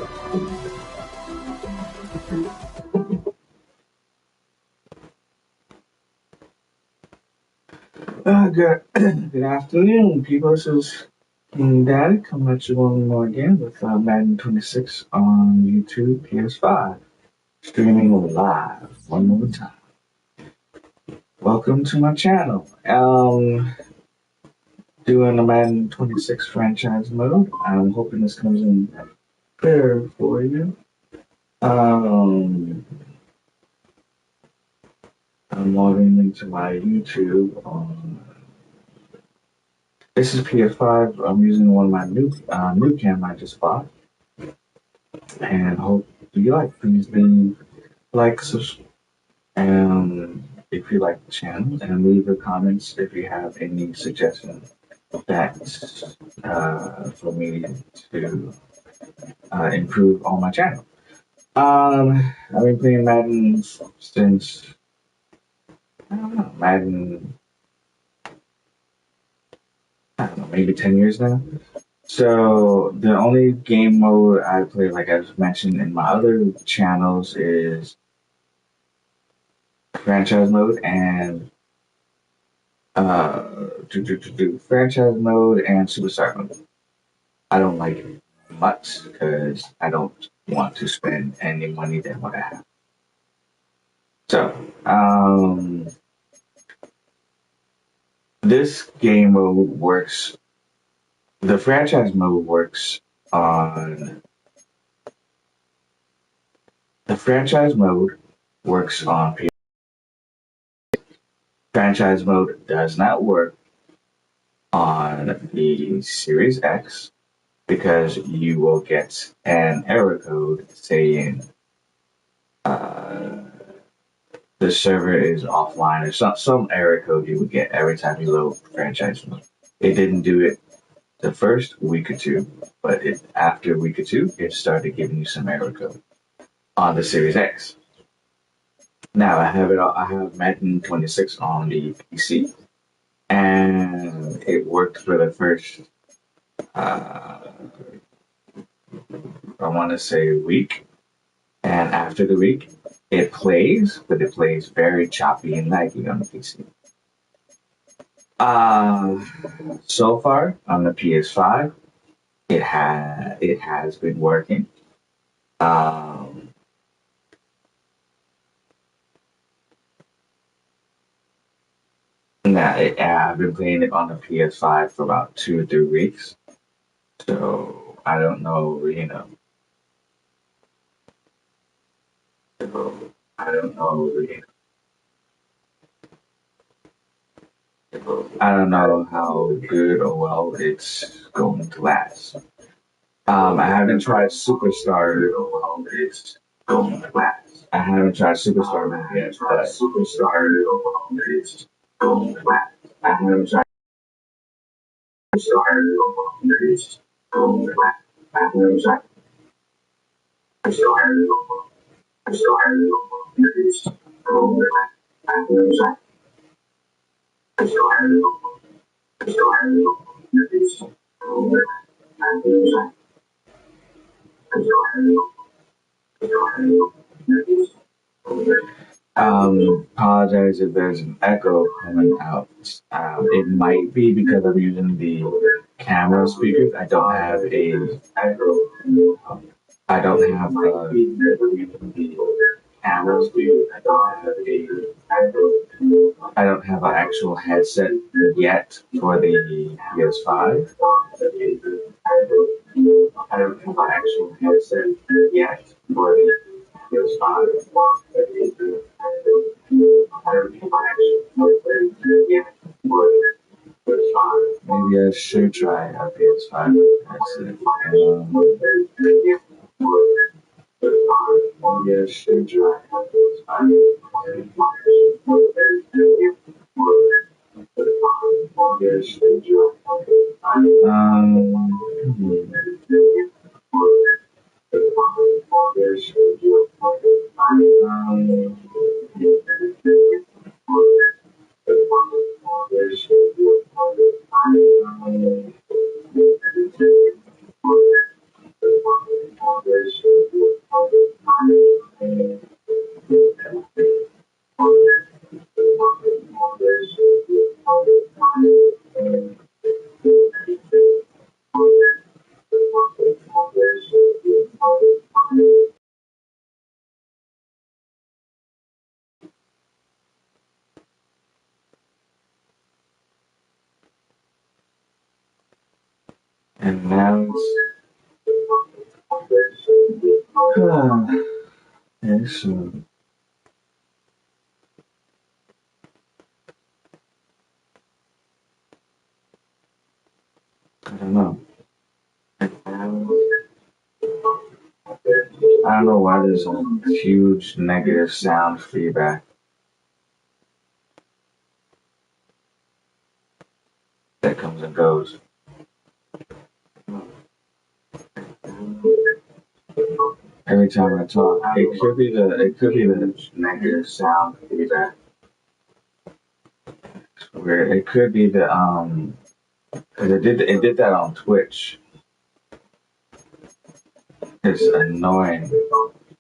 Good afternoon, people. This is King Daddy coming at you one more again with Madden 26 on YouTube, ps5, streaming live one more time. Welcome to my channel. Doing the Madden 26 franchise mode. I'm hoping this comes in clear for you. I'm logging into my YouTube on. This is PS5. I'm using one of my new cam I just bought, and hope you like. Please leave subscribe, if you like the channel, and leave your comments if you have any suggestions that for me to improve on my channel. I've been playing Madden since Madden. I don't know, maybe 10 years now. So the only game mode I play, like I've mentioned in my other channels, is franchise mode and franchise mode and superstar mode. I don't like it much because I don't want to spend any money than what I have. So, this game mode works. The franchise mode works on. The franchise mode works on PS. Franchise mode does not work on the Series X because you will get an error code saying the server is offline, or some error code you would get every time you load franchise mode. It didn't do it the first week or two, but after week or two, it started giving you some error code on the Series X. Now I have Madden 26 on the PC, and it worked for the first, I want to say, week. And after the week, it plays, but it plays very choppy and laggy on the PC. So far on the PS5, it has been working. I've been playing it on the PS5 for about 2 or 3 weeks, so I don't know, I don't know, I don't know how good or well it's going to last. I haven't tried Superstar. It's going to last. I haven't tried Superstar mode yet, but Superstar is going to last. I haven't tried Superstar is going to last. I haven't tried Superstar is going to last. I haven't tried Superstar is going to last. I haven't tried. Apologize if there's an echo coming out. It might be because I'm using the camera speakers. I don't have a echo. I don't have the camera speakers. I don't have an actual headset yet for the PS5. I don't have an actual headset yet for the PS5. Maybe I should try a PS5 headset. Maybe I should try a PS5. And now it's I don't know. I don't know why there's a huge negative sound feedback that comes and goes. Every time I talk, it could be the negative sound feedback. Where it could be the 'cause it did that on Twitch. It's annoying.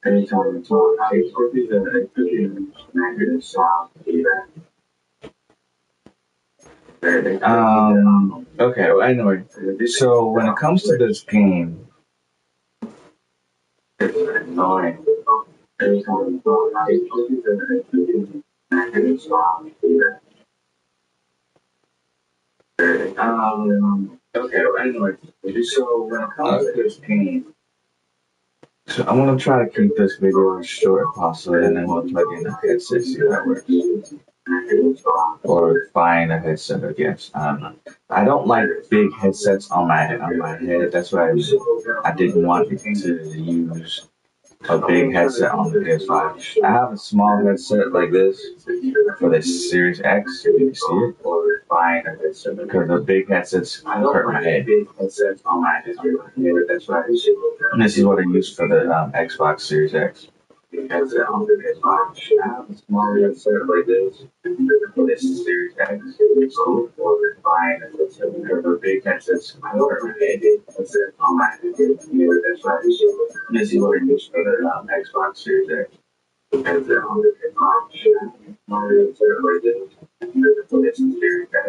Every time I talk, it could be the negative sound feedback. Okay. Well, anyway, so when it comes to this game, it's annoying. Every time I talk, it could be the negative sound feedback. Okay. Well, anyway, so when it comes to this game, so I want to try to keep this video as short as possible, and then we'll plug in a headset, see how that works. Or find a headset, I guess. I don't know. I don't like big headsets on my head. That's why I didn't want to use a big headset on the ps5. I have a small headset like this for the Series X, if you can see it. Or find a headset because the big headsets hurt my head. Big headsets on my head. That's why. And this is what I use for the Xbox Series X. Because on the ps5, I have a small headset like this. This is Series X. So for buying a headset because the big headsets hurt my head. Headset on my head. That's why. This is what I use for the Xbox Series X. Because on the ps5, small headset like this. This is Series X.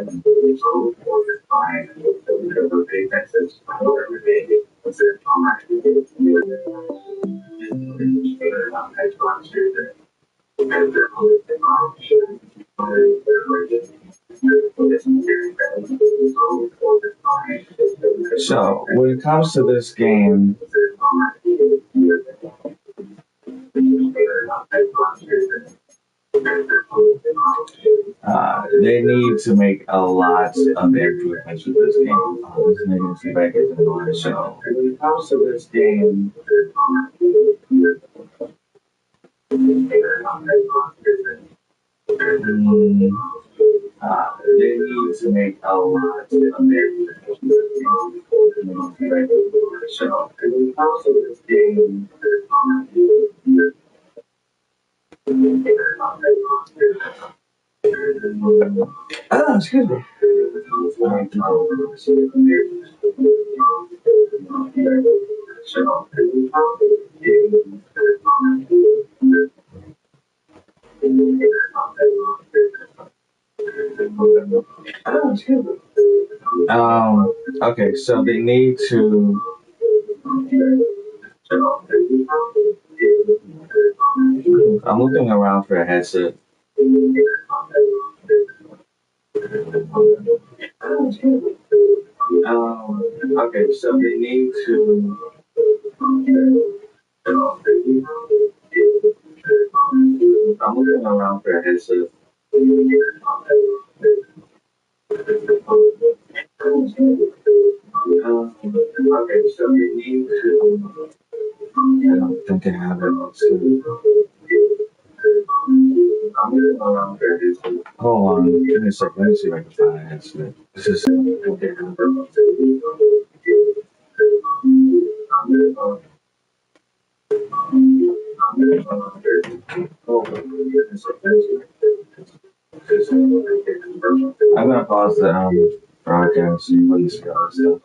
So for buying a headset because the big headsets hurt my head. Headset on my head. So when it comes to this game, they need to make a lot of improvements with this game. This negative feedback is annoying. So when it comes to this game, they need to make a lot of improvements with this game. So when it comes to this game, excuse me. Okay, so they need to. I'm looking around for a headset. Okay, so they need to. I'm looking around for a headset. Okay, so they need to. I don't think I have it. Hold on, give me a second. Let me see if I can find a headset. This is. I'm gonna pause the broadcast so you can see all this stuff.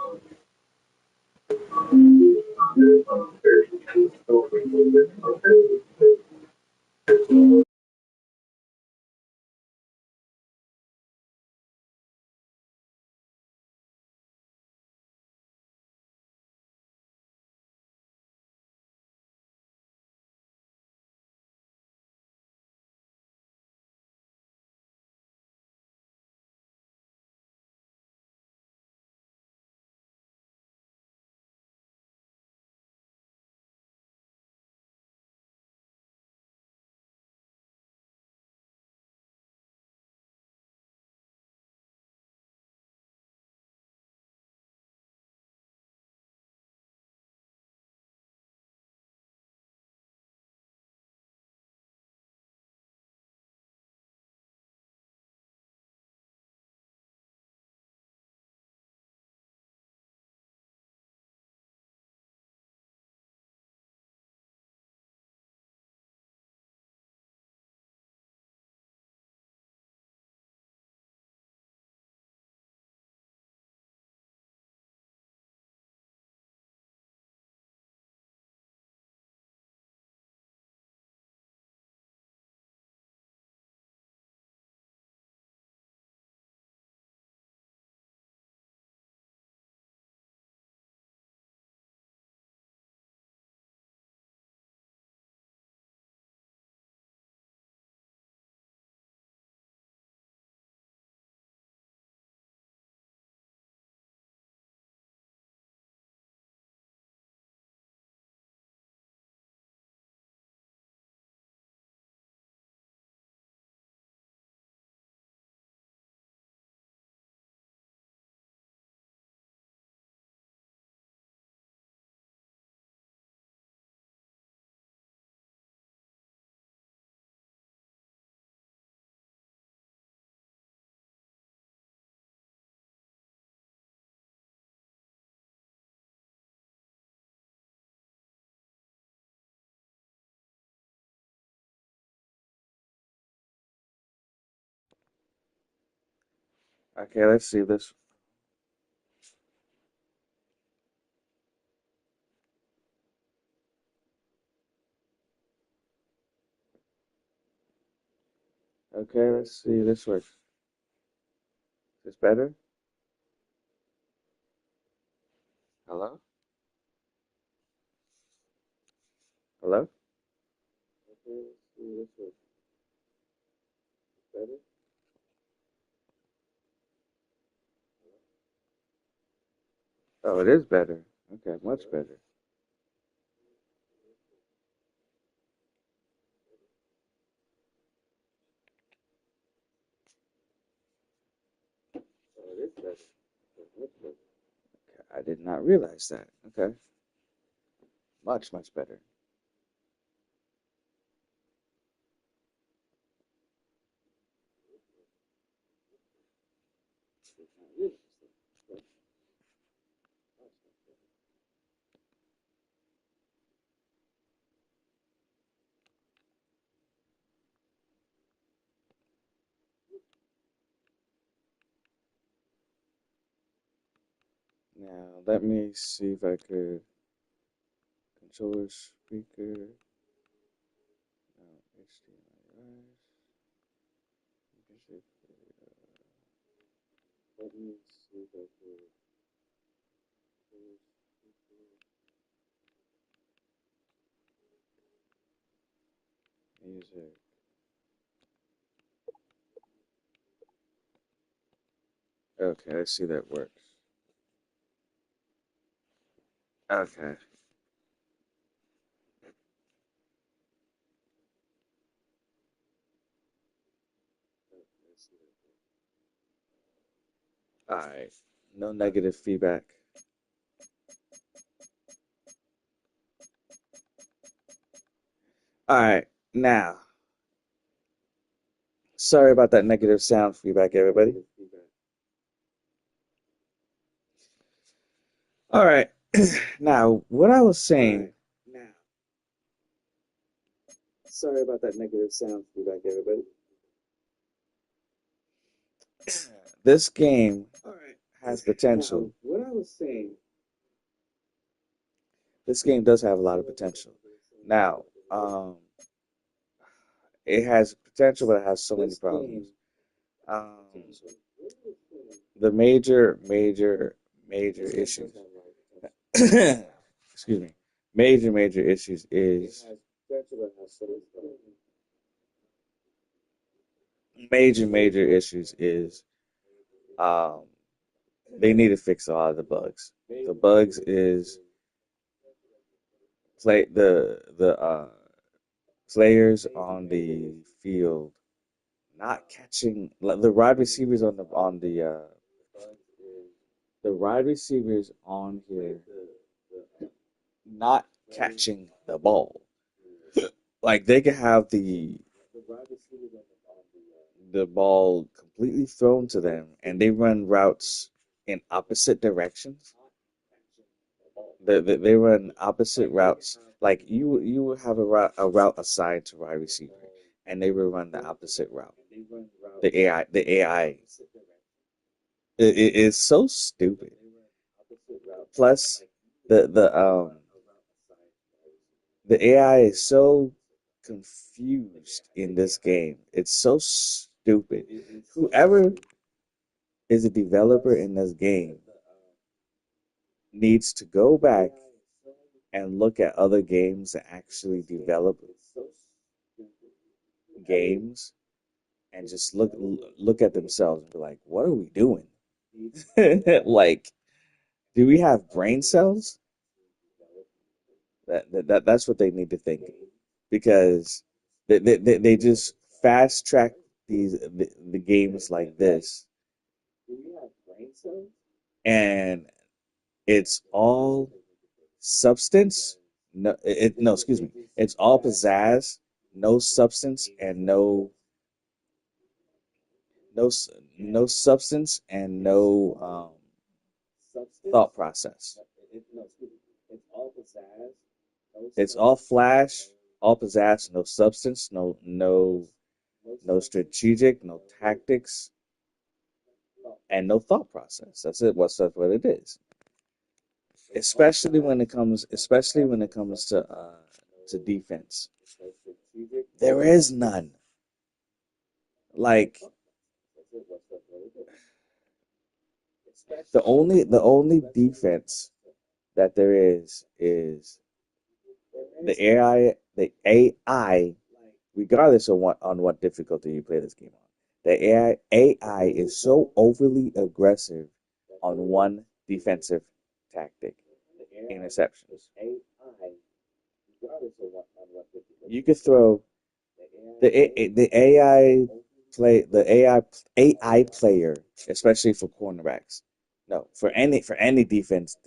Okay, let's see this. Okay, let's see this works. Is this better? Hello? Hello? Okay, let's see this works. Better? Oh, it is better. Okay, much better. Oh, it is better. Okay, much better. Okay, I did not realize that. Okay, much, much better. Now, let me see if I could controller speaker. No, HDMI. Let me see if I could. Music. Okay, let's see that works. Okay. All right. No negative feedback. All right. Now, sorry about that negative sound feedback, everybody. All right. Now, what I was saying. Now, sorry about that negative sound feedback, everybody. This game has potential. Now, what I was saying. This game does have a lot of potential. Now, it has potential, but it has so many problems. Um, the major issues. Excuse me. Major issues is major issues is um they need to fix a lot of the bugs. The bugs is the players on the field not catching like, the wide receivers on here not catching the ball. Like they could have the ball completely thrown to them and they run routes in opposite directions. They run opposite routes. Like you would have a route assigned to wide receiver, and they will run the opposite route. The AI it is so stupid. Plus, the the um the AI is so confused in this game. It's so stupid. Whoever is a developer in this game needs to go back and look at other games that actually develop games and just look at themselves and be like, what are we doing? Like, do we have brain cells? That's what they need to think because they just fast track the games like this, and it's all substance. No, excuse me. It's all pizzazz, no substance, and no no substance and no thought process. It's all flash, all pizzazz, no substance, no strategic, no tactics, and no thought process. That's it. That's what it is. Especially when it comes to defense. There is none. Like the only defense that there is the AI, regardless of what difficulty you play this game on. The AI is so overly aggressive on one defensive tactic, interceptions. You could throw the AI player, especially for cornerbacks. No, for any defensive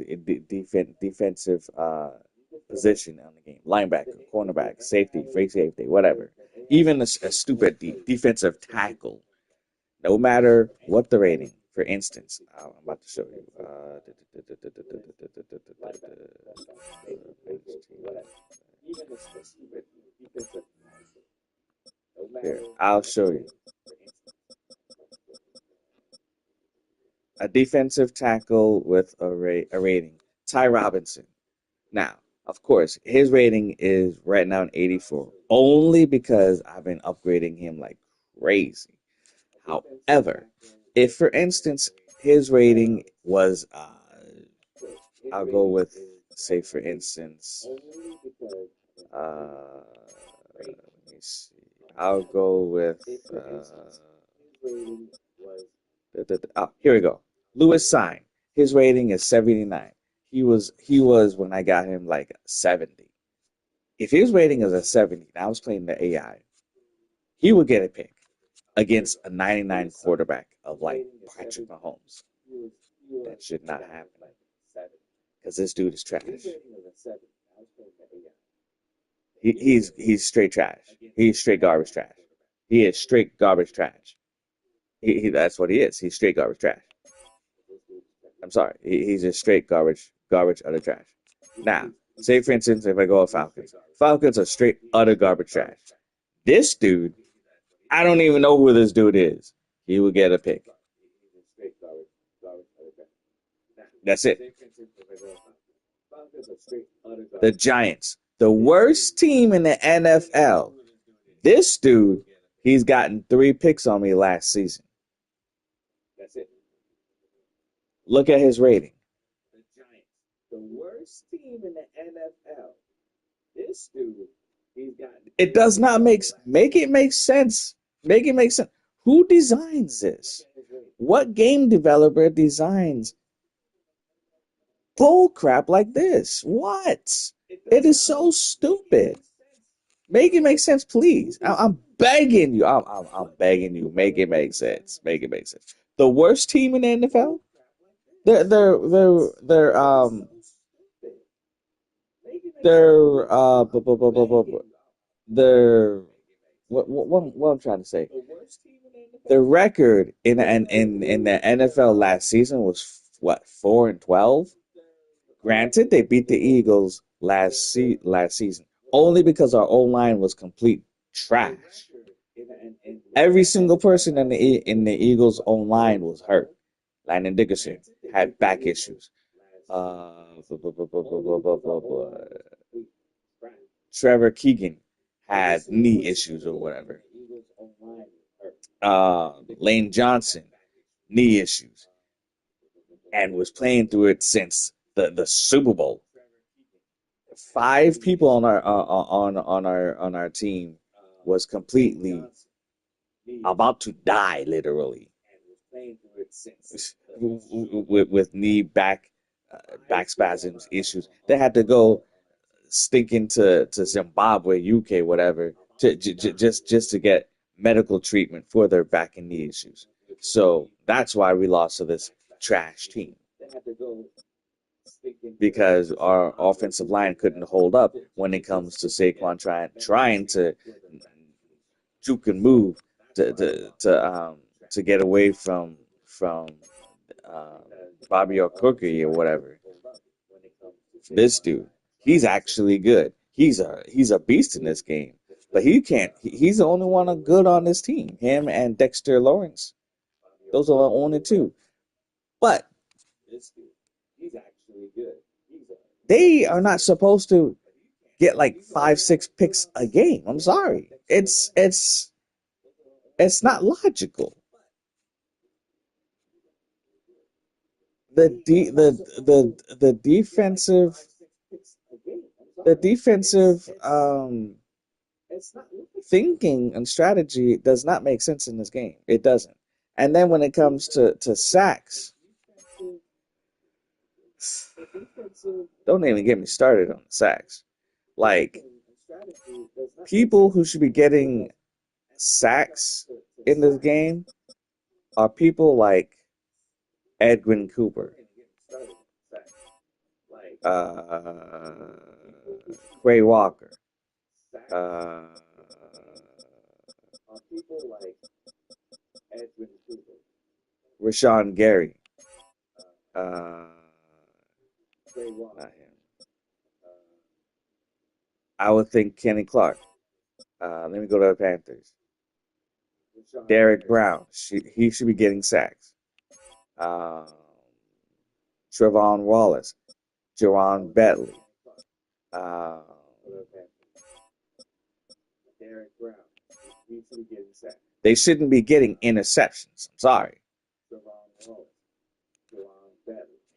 position on the game, linebacker, cornerback, safety, free safety, whatever. Even a stupid defensive tackle, no matter what the rating. For instance, I'm about to show you. Here, I'll show you. A defensive tackle with a rating. Ty Robinson. Now, of course, his rating is right now an 84, only because I've been upgrading him like crazy. However, if for instance his rating was, I'll go with, say for instance, let me see, I'll go with, here we go. Lewis Sign. His rating is 79. He was when I got him like 70. If his rating is a 70, and I was playing the AI, he would get a pick against a 99 quarterback of like Patrick Mahomes. That should not happen because this dude is trash. He's straight trash. He's straight garbage trash. He is straight garbage trash. That's what he is. He's straight garbage trash. I'm sorry. He's just straight garbage utter trash. Now, say for instance, if I go with Falcons, Falcons are straight utter garbage trash. This dude, I don't even know who this dude is. He will get a pick. That's it. The Giants, the worst team in the NFL. This dude, he's gotten 3 picks on me last season. Look at his rating. The Giants, the worst team in the NFL. This dude, he's got. It does not make it make sense. Make it make sense. Who designs this? What game developer designs bull crap like this? What? It is so stupid. Make it make sense, please. I'm begging you. I'm begging you. Make it make sense. Make it make sense. The worst team in the NFL. They're they're what I'm trying to say. The record in the NFL last season was what, 4-12. Granted, they beat the Eagles last season only because our O line was complete trash. Every single person in the Eagles' own line was hurt. Landon Dickerson had back issues. Trevor Keegan had knee issues or whatever. Lane Johnson, knee issues, and was playing through it since the Super Bowl. 5 people on our team was completely about to die, literally, with knee back spasms issues. They had to go stinking to Zimbabwe, UK, whatever, just to get medical treatment for their back and knee issues. So that's why we lost to this trash team, because our offensive line couldn't hold up when it comes to Saquon trying to juke and move to get away from Bobby Okogie or whatever. This dude, he's actually good. He's a beast in this game, but he can't. He's the only one good on this team. Him and Dexter Lawrence. Those are the only 2. But they are not supposed to get like 5, 6 picks a game. I'm sorry. It's not logical. The defensive thinking and strategy does not make sense in this game. It doesn't. And then when it comes to sacks, don't even get me started on the sacks. Like, people who should be getting sacks in this game are people like Edwin Cooper, uh, Quay Walker, uh, Rashawn Gary, uh, not him. I would think Kenny Clark. Let me go to the Panthers. Derek Brown, he should be getting sacks. Um, Trevon Wallace, Jerron Bentley. Uh, they shouldn't be getting interceptions. I'm sorry.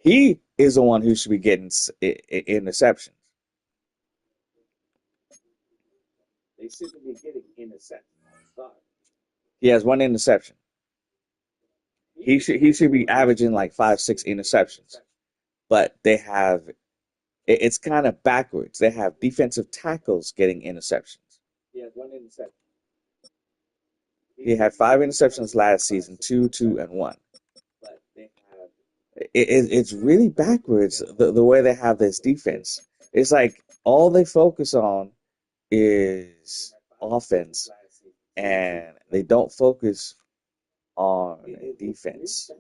He is the one who should be getting interceptions. He has one interception. He should be averaging like 5, 6 interceptions. But they have it's kind of backwards. They have defensive tackles getting interceptions. He had 5 interceptions last season, two, and one. It's really backwards the way they have this defense. It's like all they focus on is offense, and they don't focus on defense.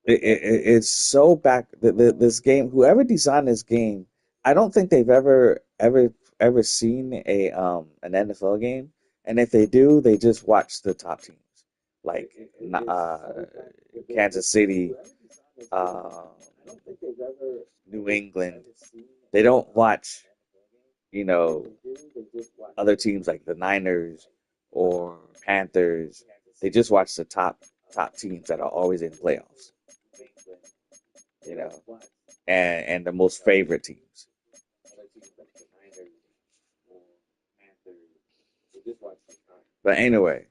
It's so back. This game, whoever designed this game, I don't think they've ever seen a an NFL game, and if they do, they just watch the top teams like Kansas City, uh, New England. They don't watch, you know, other teams like the Niners or Panthers. They just watch the top teams that are always in playoffs, you know, and the most favorite teams. But anyway,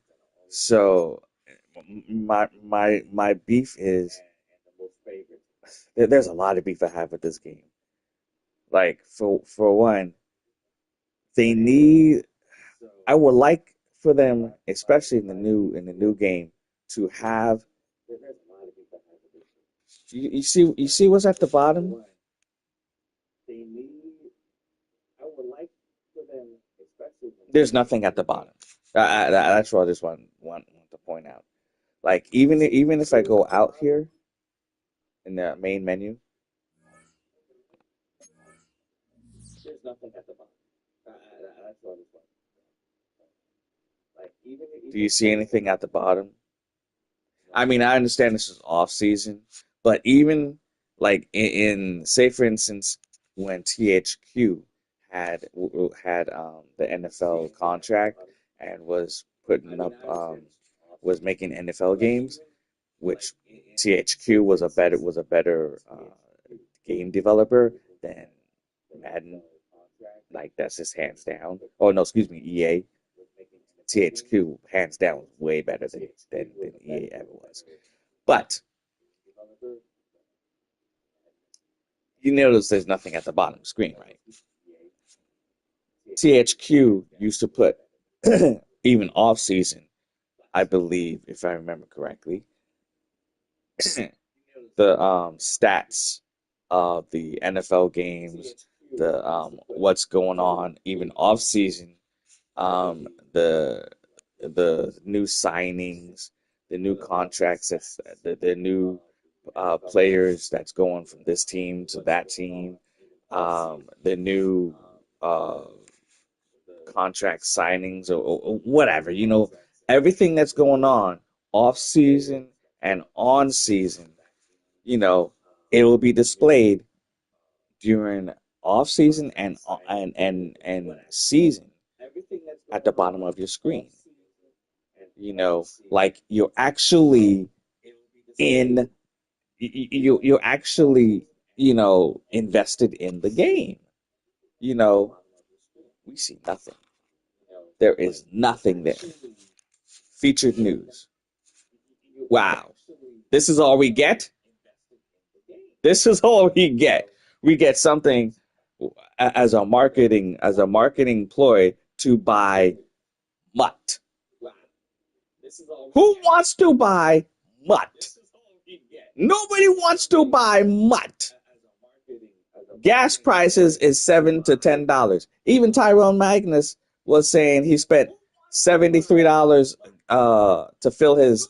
so my beef is there's a lot of beef I have with this game. Like, for one, they need I would like for them, especially in the new game, to have you see what's at the bottom? There's nothing at the bottom. That's what I just want to point out. Like, even if I go out here in the main menu, do you see anything at the bottom? I mean, I understand this is off season, but even like in say for instance when THQ had the NFL contract and was putting up was making NFL games, which THQ was a better game developer than Madden. Like, that's just hands down. Oh no, excuse me, EA. THQ hands down was way better than EA ever was. But you notice there's nothing at the bottom of the screen, right? THQ used to put even off season, I believe, if I remember correctly, the stats of the NFL games, the what's going on, even off season, the new signings, the new contracts, the new players that's going from this team to that team, the new uh, contract signings or whatever, everything that's going on off season and on season, you know, it will be displayed during off season and season at the bottom of your screen. Like you're actually in you're actually, invested in the game. You know, we see nothing. There is nothing there. Featured news. Wow. This is all we get? This is all we get. We get something as a marketing ploy to buy mutt. Who wants to buy mutt? Nobody wants to buy mutt. Gas prices is $7 to $10. Even Tyrone Magnus was saying he spent $73 to fill his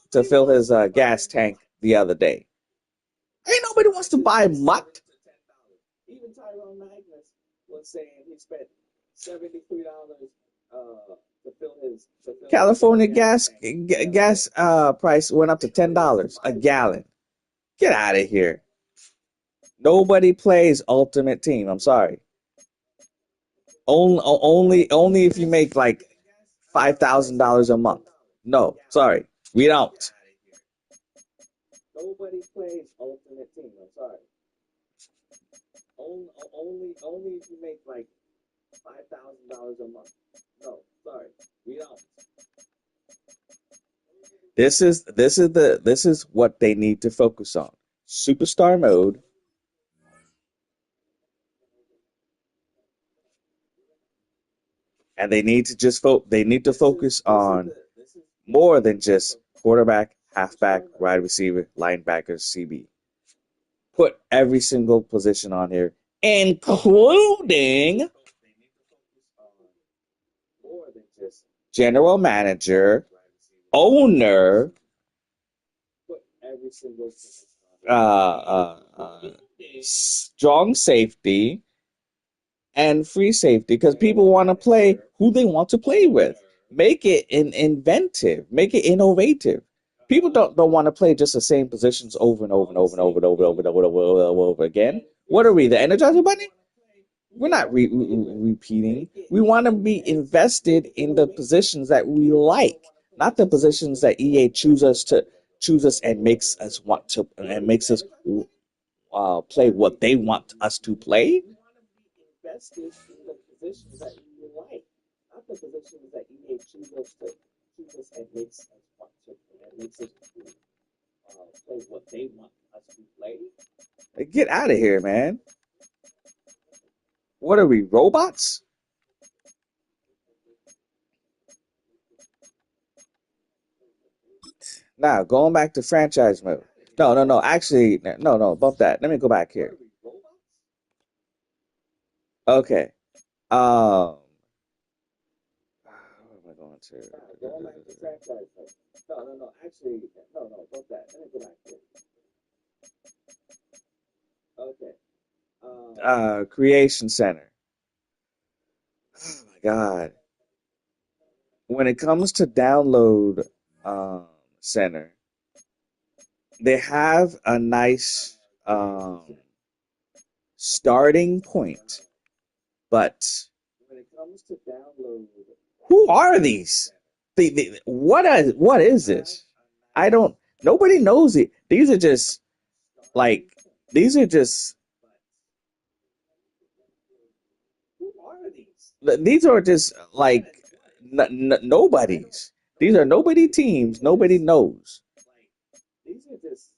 gas tank the other day. Ain't nobody wants to buy mutt. Even Tyrone Magnus was saying he spent $73 to fill his California gas price went up to $10 a gallon. Get out of here. Nobody plays Ultimate Team. I'm sorry. Only if you make like $5,000 a month. No, sorry, we don't. Nobody plays Ultimate Team. I'm sorry. Only if you make like $5,000 a month. No, sorry, we don't. This is what they need to focus on. Superstar mode. And they need to focus on more than just quarterback, halfback, wide receiver, linebacker, CB. Put every single position on here, including general manager, owner, strong safety, and free safety, because people want to play who they want to play with. Make it inventive, make it innovative. People don't want to play just the same positions over and over and over and over and over and over and over and over again. What are we, the Energizer Bunny? We're not repeating. We want to be invested in the positions that we like, not the positions that EA choose us and makes us want to and makes us play what they want us to play. Invested in the positions that we like, not the positions that EA choose us and makes us want to and makes us play what they want us to play. Like, get out of here, man. What are we, robots? Now, going back to franchise mode. No. Actually, no. Bump that. Let me go back here. Okay. What am I going to? Going back to franchise mode. No. Actually, no. Bump that. Let me go back here. Okay. Creation Center. Oh my God. When it comes to download center, they have a nice starting point, but when it comes to download, who are these? What is this? I don't. Nobody knows it. These are just like these are just. Who are these? These are just like nobodies. These are nobody teams. Nobody knows. These are just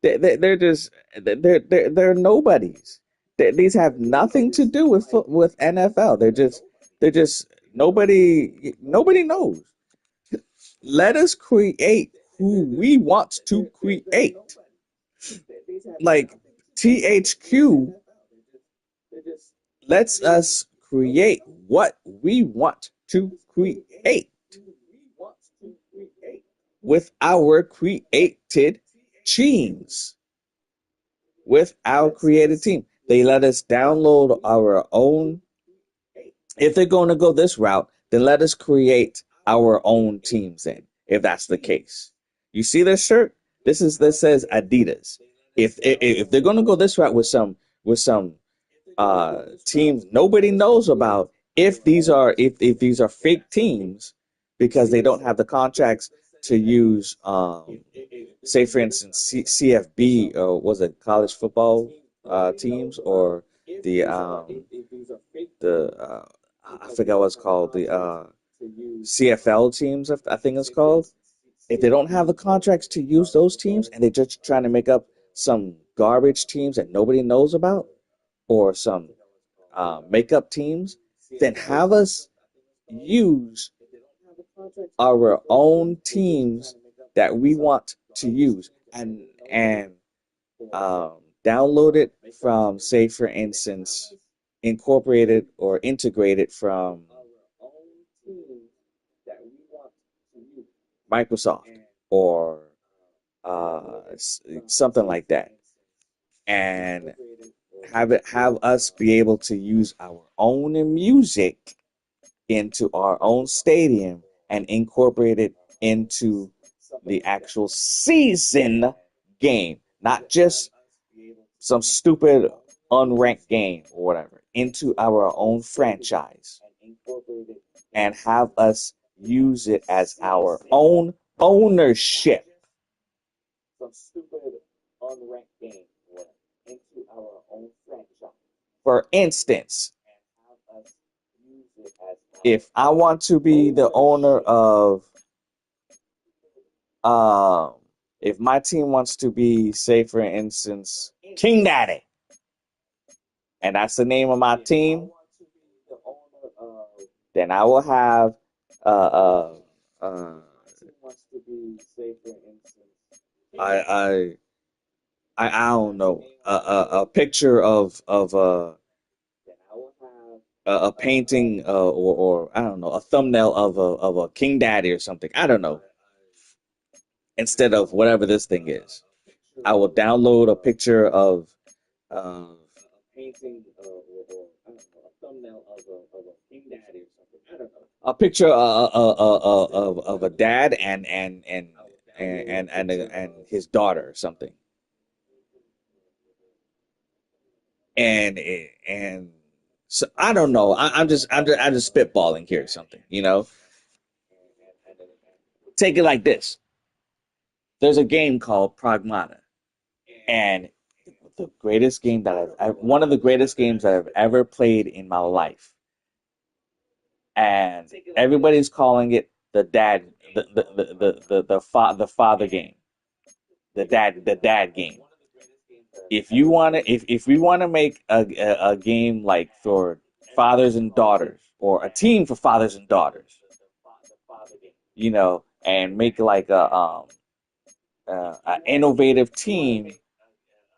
they're just they're nobodies. These have nothing to do with NFL. They're just nobody knows. Let us create who we want to create. Like THQ lets us create what we want to create with our created teams. With our created team, they let us download our own. If they're going to go this route, then let us create our own teams then, if that's the case. You see this shirt? This says Adidas. If they're gonna go this route with some teams nobody knows about, if these are fake teams because they don't have the contracts to use say for instance CFB, or was it college football teams, or the I forgot what it's called, the CFL teams, I think it's called. If they don't have the contracts to use those teams and they're just trying to make up some garbage teams that nobody knows about, or some makeup teams, then have us use our own teams that we want to use, and download it from, say for instance, incorporate it or integrate it from Microsoft, or something like that, and have us be able to use our own music into our own stadium and incorporate it into the actual season game, not just some stupid unranked game or whatever, into our own franchise, and have us use it as our own ownership. Some stupid unranked game or whatever, into our own franchise. For instance, if I want to be the owner of, um, if my team wants to be, say for instance, King Daddy, and that's the name of my team, then I will have uh uh uh I I don't know, a picture of a painting, or I don't know, a thumbnail of a King Daddy or something. I don't know. Instead of whatever this thing is, I will download a picture of painting, or I don't know, a thumbnail of a King Daddy or something. I don't know. A picture of a dad and his daughter or something, and so I don't know. I'm just spitballing here or something. Take it like this. There's a game called Pragmata, and the greatest game that one of the greatest games that I've ever played in my life, and everybody's calling it the dad, the father game, the dad game. If you want to, if we want to make a game like for fathers and daughters, or a team for fathers and daughters, and make like a innovative team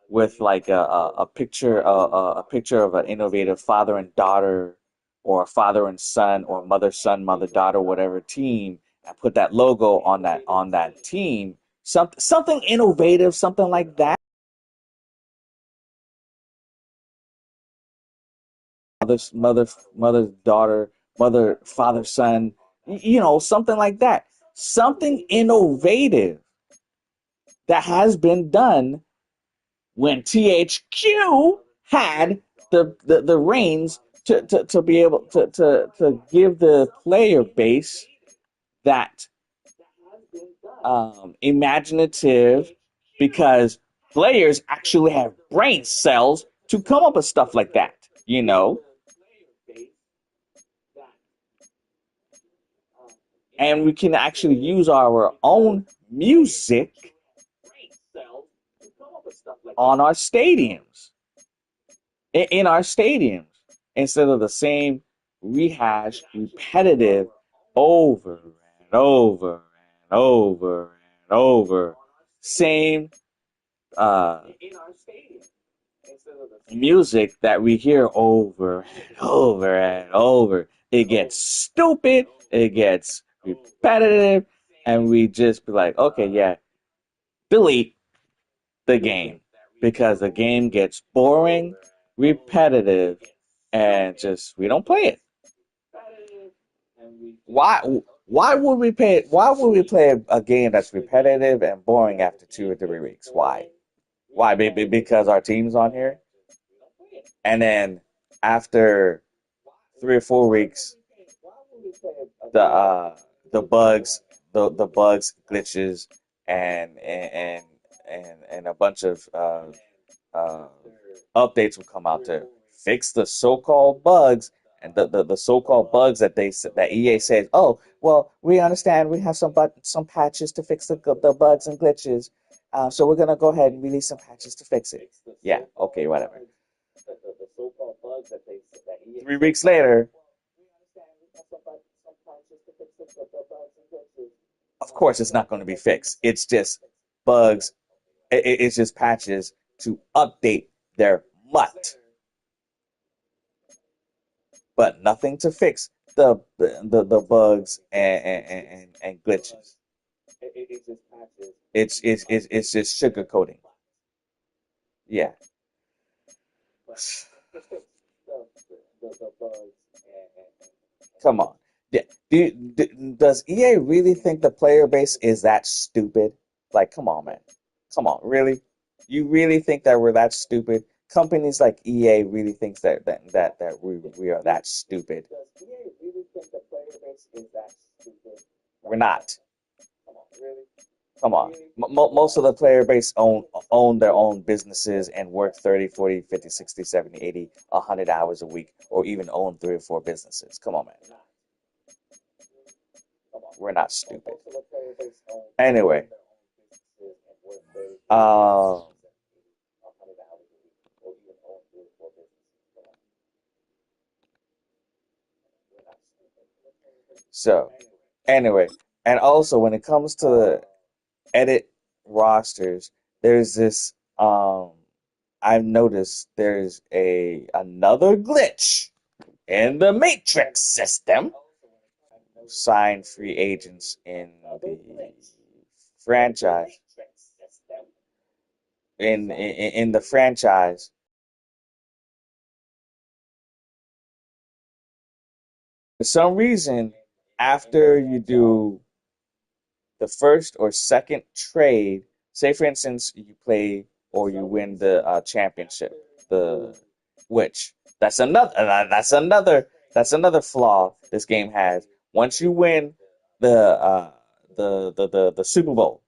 with like a picture of an innovative father and daughter, or a father and son, or mother son, mother daughter, whatever team, and put that logo on that team, something innovative, something like that. Mother daughter, mother father son, something like that, something innovative that has been done when THQ had the reins to be able to give the player base that imaginative, because players actually have brain cells to come up with stuff like that. And we can actually use our own music on our stadiums, in our stadiums, instead of the same rehash, repetitive, over and over and over and over, same uh, music that we hear over and over and over. It gets stupid, it gets repetitive, and we just be like, okay, yeah, delete the game, because the game gets boring, repetitive, and just we don't play it. Why why would we play a game that's repetitive and boring after 2 or 3 weeks? Why? Why? Because our team's on here, and then after 3 or 4 weeks, the uh the bugs, the bugs, glitches, and and and a bunch of uh, updates will come out to fix the so-called bugs, and the so-called bugs that EA says, oh well, we understand we have some patches to fix the bugs and glitches, so we're gonna go ahead and release some patches to fix it. Yeah, okay, whatever. 3 weeks later, of course, it's not going to be fixed. It's just bugs. It's just patches to update their mutt, but nothing to fix the bugs and glitches. It's just sugarcoating. Yeah. Come on. Does EA really think the player base is that stupid? Like, come on, man. Come on, really? You really think that we're that stupid? Companies like EA really thinks that we are that stupid. We're not. Come on. Most of the player base own their own businesses and work 30, 40, 50, 60, 70, 80, 100 hours a week, or even own 3 or 4 businesses. Come on, man. We're not stupid. Anyway, um, so anyway, and also when it comes to the edit rosters, there's this I've noticed there's another glitch in the matrix system. Sign free agents in the franchise in the franchise. For some reason, after you do the first or second trade, say for instance you play or you win the championship, the which that's another flaw this game has. Once you win the the Super Bowl,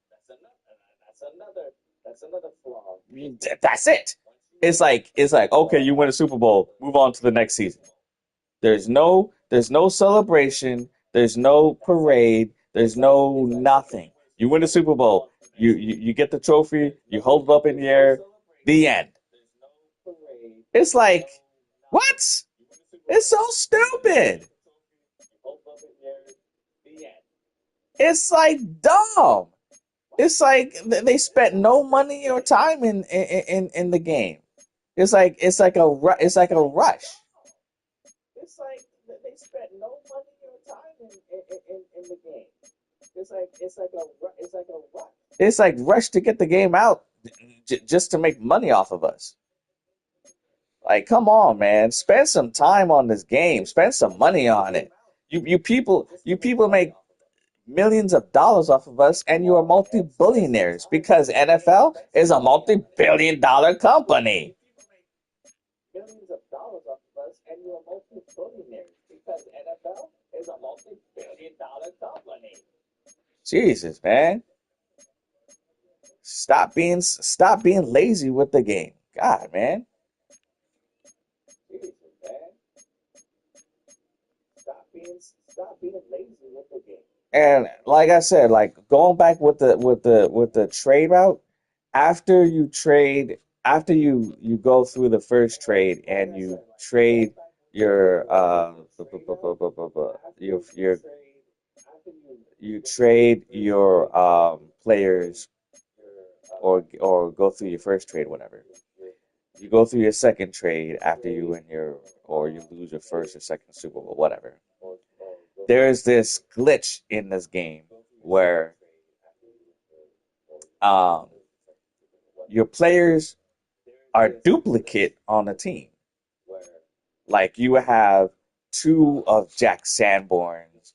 that's it. It's like okay, you win a Super Bowl, move on to the next season. There's no celebration. There's no parade. There's no nothing. You win the Super Bowl. You get the trophy. You hold it up in the air. The end. It's like what? It's so stupid. It's like dumb. It's like they spent no money or time in the game. It's like a rush. It's like they spent no money or time in the game. It's like a rush. It's like rush to get the game out just to make money off of us. Like, come on, man, spend some time on this game. Spend some money on it. You people make millions of dollars off of us, and you are multi-billionaires because NFL is a multi-billion-dollar company. Millions of dollars off of us, and you are multi-billionaires because NFL is a multi-billion-dollar company. Jesus, man. Stop being lazy with the game. God, man. Jesus, man. Stop being lazy with the game. And like I said, like going back with the trade route, after you go through the first trade and you trade your your you trade your players or go through your first trade, whatever. You go through your second trade after you win your or you lose your first or second Super Bowl, whatever. There's this glitch in this game where um, your players are duplicate on a team. Like you have two of Jack Sanborn's,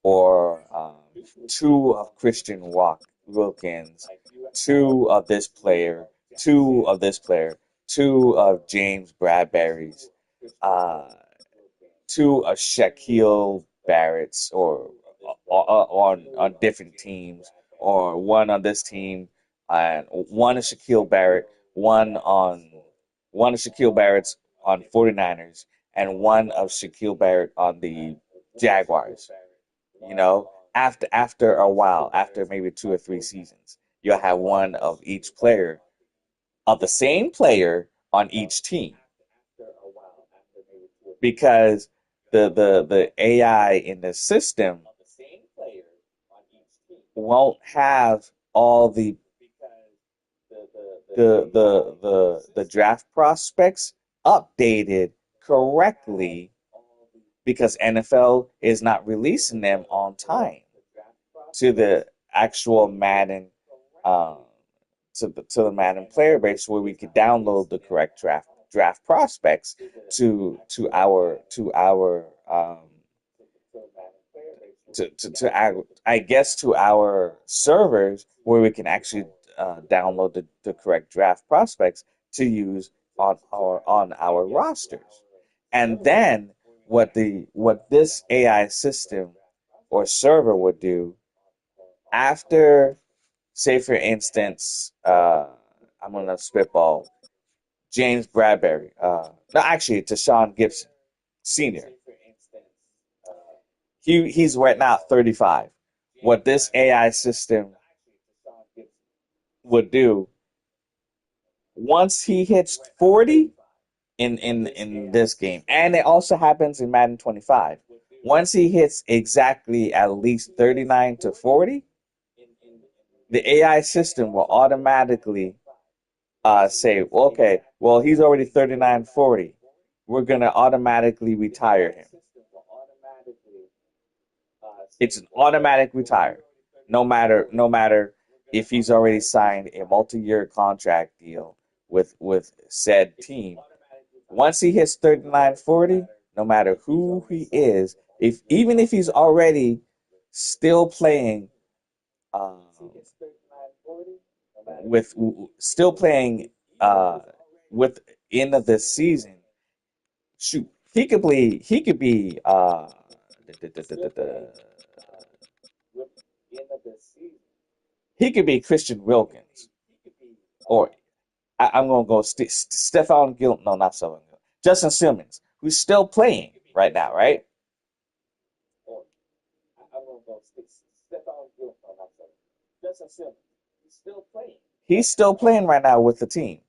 or two of Wilkins, two of this player, two of this player, two of James Bradbury's, uh, two of Shaquille Barrett's, or on different teams, or one on this team, and one of Shaquille Barrett, one of Shaquille Barrett's on 49ers, and one of Shaquille Barrett on the Jaguars. After a while, after maybe 2 or 3 seasons, you'll have one of each player of the same player on each team, because the AI in the system won't have all the draft prospects updated correctly, because NFL is not releasing them on time to the actual Madden, um, to the Madden player base, where we could download the correct draft prospects to I guess to our servers, where we can actually download the correct draft prospects to use on our rosters. And then what this AI system or server would do after, say for instance, I'm gonna spitball James Bradbury. No, actually, to Sean Gibson Senior. He's right now 35. What this AI system would do, once he hits 40 in this game, and it also happens in Madden 25. Once he hits exactly at least 39 to 40, the AI system will automatically say, okay, well, he's already 39, 40. We're going to automatically retire him. It's an automatic retire, no matter if he's already signed a multi-year contract deal with said team. Once he hits 39, 40, no matter who he is, even if he's already still playing, um, with still playing with end of this season, shoot, he could be Christian Wilkins, or I'm gonna go Stephon Gil. No, not Stephon Gil. Justin Simmons, who's still playing right now, right? He's still playing right now with the team,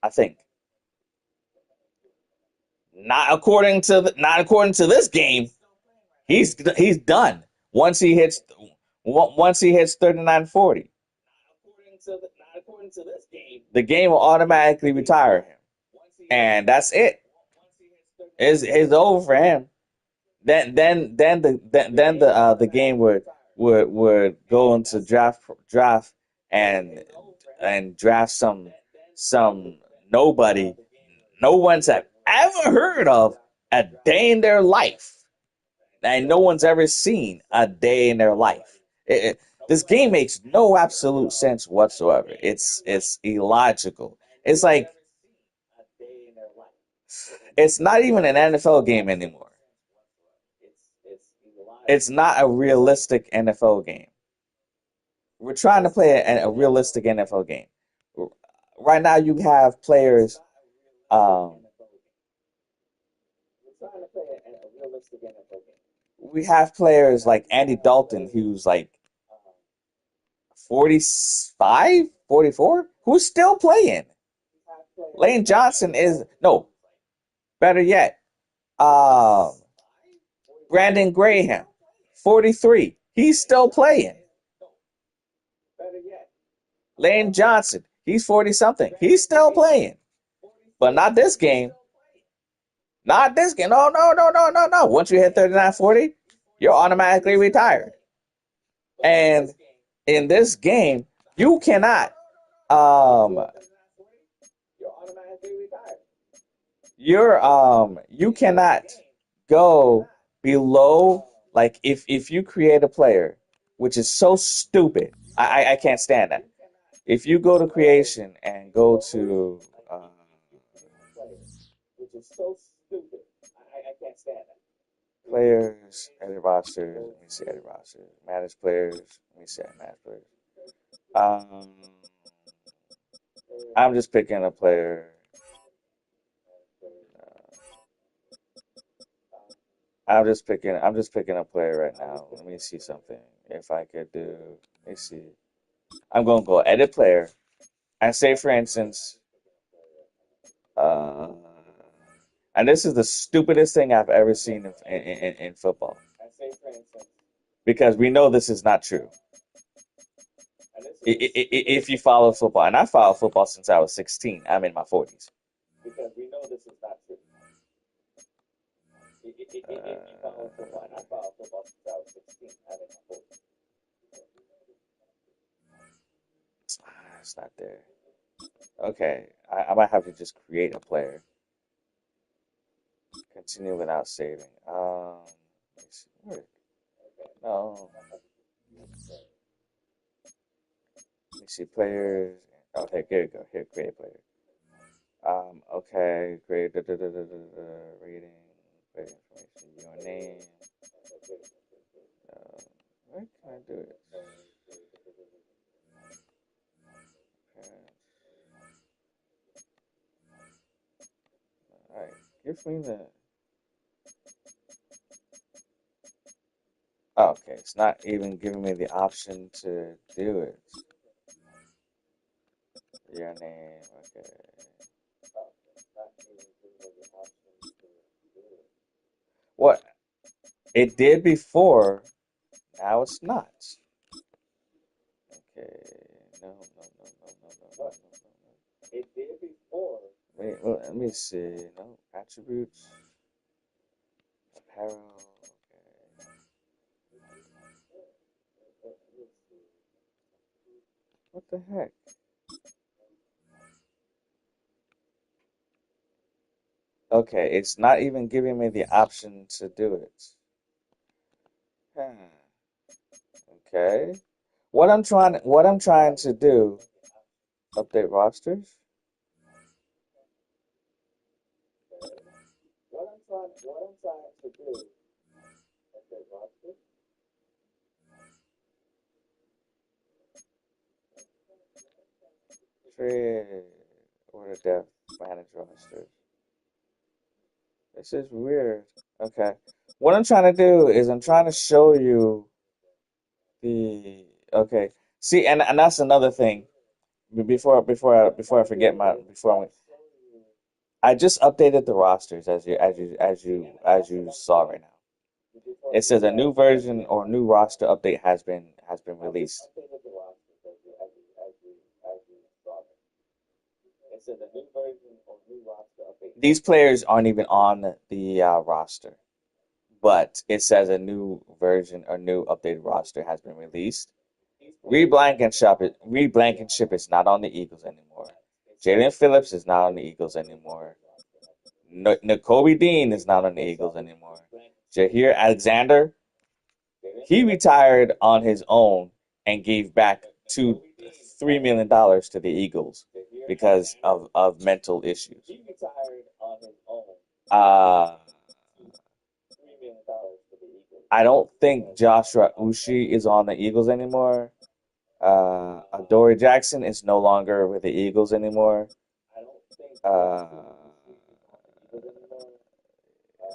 I think. Not according to this game. He's done once he hits 39-40. The game will automatically retire him, and that's it. It's over for him. Then the game would go into draft and draft some nobody no one's have ever heard of a day in their life, and no one's ever seen a day in their life. This game makes no absolute sense whatsoever. It's illogical. It's like it's not even an NFL game anymore. It's not a realistic NFL game. We're trying to play a realistic NFL game. Right now, you have players. Um, we have players like Andy Dalton, who's like 45, 44, who's still playing. Lane Johnson is no better yet. Uh, Brandon Graham, 43, he's still playing. Lane Johnson, he's 40 something, he's still playing, but not this game. Not this game. No, no, no, no, no, no. Once you hit 39, 40, you're automatically retired. And in this game, you cannot um you cannot go below Like if you create a player, which is so stupid, I can't stand that. If you go to creation and go to players, edit rosters, let me see edit rosters, manage players, let me see manage players. Um, I'm just picking a player. I'm just picking a player right now. Let me see something. If I could do, let me see. I'm going to go edit player and say, for instance, uh, and this is the stupidest thing I've ever seen in football because we know this is not true. If you follow football, and I followed football since I was 16, I'm in my 40s. It's not there. Okay, I might have to just create a player. Continue without saving. Let's see. No. Let me see players. Okay, here you go. Here, create player. Okay, create rating, player information, your name. Where can I do it? All right, give me the. Oh, okay, it's not even giving me the option to do it. Your name, okay. What? It did before, now it's not. Okay, no, no, no, no, no, no, no, no, no. It did before. Wait, well, let me see. No, attributes, apparel, okay. What the heck? Okay, it's not even giving me the option to do it. Hmm. Okay. What I'm trying to do, update rosters. What I'm trying to do, update rosters. Trade order depth, manage rosters. This is weird. Okay. What I'm trying to do is I'm trying to show you the okay. See, and that's another thing. Before I forget I just updated the rosters as you saw right now. It says a new version or new roster update has been released. These players aren't even on the roster, but it says a new version or new updated roster has been released. Reed Blankenship is not on the Eagles anymore. Jalen Phillips is not on the Eagles anymore. N'Kobe Dean is not on the Eagles anymore. Jaheir Alexander, he retired on his own and gave back $3 million to the Eagles because of mental issues. Uh, I don't think Joshua Ushi is on the Eagles anymore. Adoree Jackson is no longer with the Eagles anymore. Uh,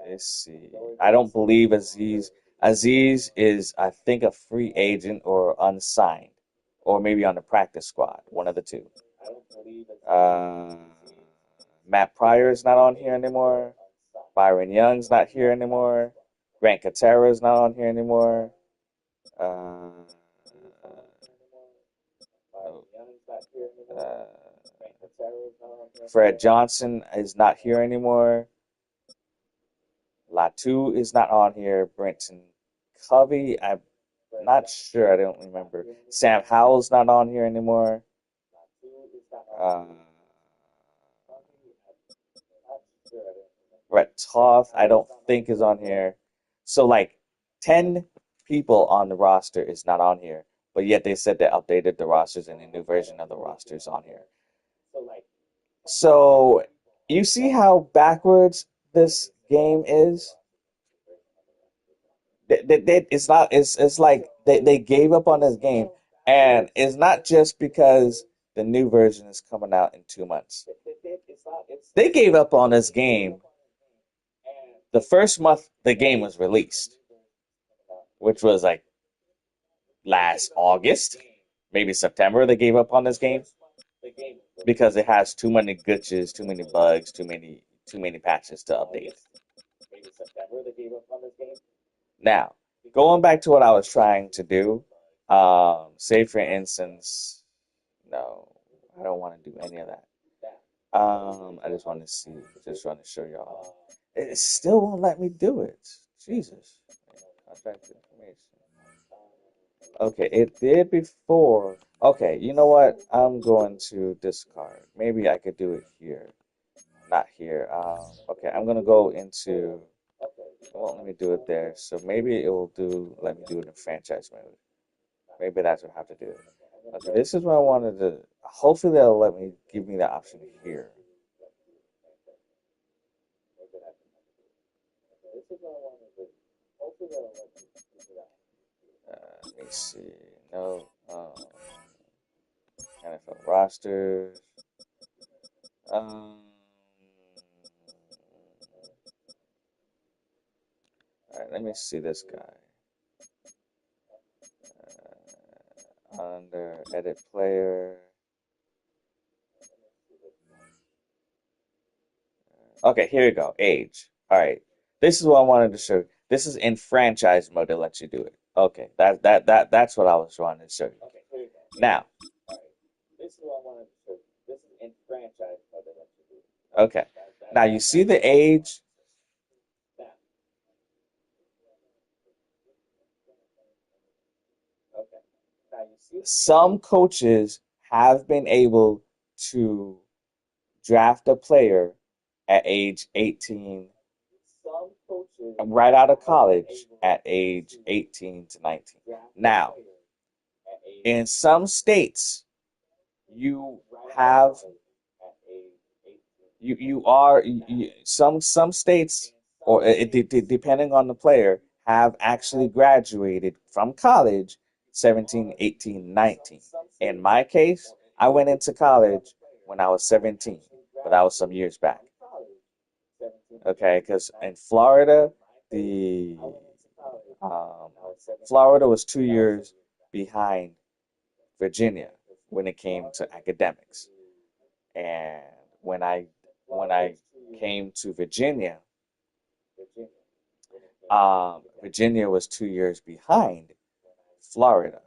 let's see. I don't believe Aziz. Aziz is, I think, a free agent or unsigned, or maybe on the practice squad. One of the two. Uh, Matt Pryor is not on here anymore. Byron Young's not here anymore. Grant Katera is not on here anymore. Uh, uh, Fred Johnson is not here anymore. Latu is not on here. Brenton Covey, I'm not sure. I don't remember. Sam Howell's not on here anymore. Uh, Brett Toth, I don't think is on here. So like 10 people on the roster is not on here, but yet they said they updated the rosters and a new version of the rosters on here. So you see how backwards this game is? It's not. It's like they gave up on this game, and it's not just because the new version is coming out in 2 months. They gave up on this game the first month the game was released, which was like last August, maybe September. They gave up on this game because it has too many glitches, too many bugs, too many patches to update. Now, going back to what I was trying to do, say for instance, no, I don't want to do any of that. I just want to see, just want to show y'all. It still won't let me do it. Jesus. Contact information. Okay, it did before. Okay, you know what? I'm going to discard. Maybe I could do it here. Not here. Okay, I'm gonna go into. It won't let me do it there. So maybe it will do. Let me do it in franchise mode. Maybe that's what I have to do. Okay, this is what I wanted to. Hopefully they'll let me give me the option here. Let me see. No. NFL rosters. All right, let me see this guy. Under edit player. Okay, here you go. Age. All right. This is what I wanted to show you. This is in franchise mode that lets you do it. Okay, that's what I was trying to show you. Now, okay. Now you see the age. Some coaches have been able to draft a player at age 18, right out of college at age 18 to 19. Now, in some states, you have you are some states or depending on the player have actually graduated from college 17, 18, 19. In my case, I went into college when I was 17, but that was some years back. Okay, because in Florida, the um, Florida was 2 years behind Virginia when it came to academics. And when I came to Virginia, Virginia was 2 years behind Florida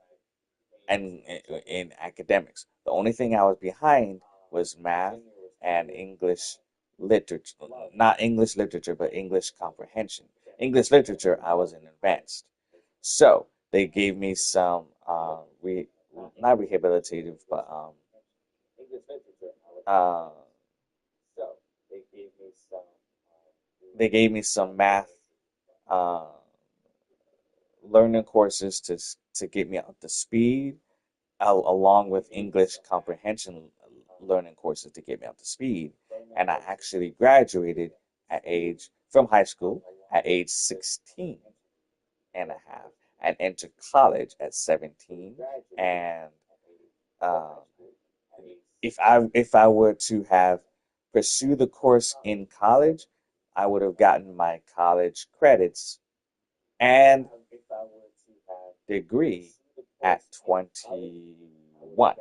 and in academics. The only thing I was behind was math and English literature, not English literature, but English comprehension. English literature, I was in advanced. So they gave me some not rehabilitative, but uh, they gave me some math uh, learning courses to get me up to speed, along with English comprehension learning courses to get me up to speed. And I actually graduated from high school at age 16 and a half and entered college at 17. And um, if I were to have pursued the course in college, I would have gotten my college credits and degree at 21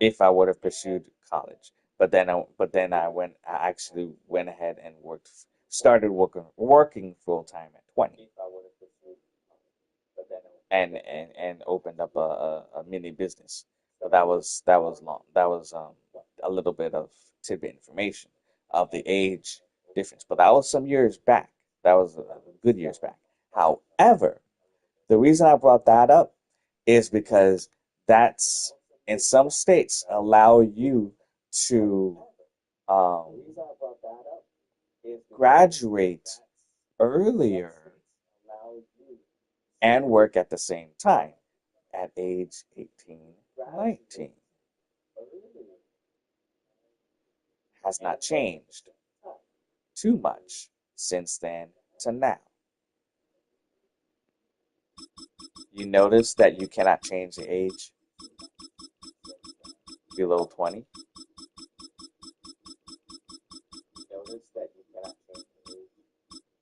if I would have pursued college. I actually went ahead and started working full time at 20, and opened up a mini business. But that was long. That was a little bit of tidbit information of the age difference. But that was some years back. That was good years back. However, the reason I brought that up is because that's in some states allow you to um, graduate earlier and work at the same time at age 18, 19. Has not changed too much since then to now. You notice that you cannot change the age below 20.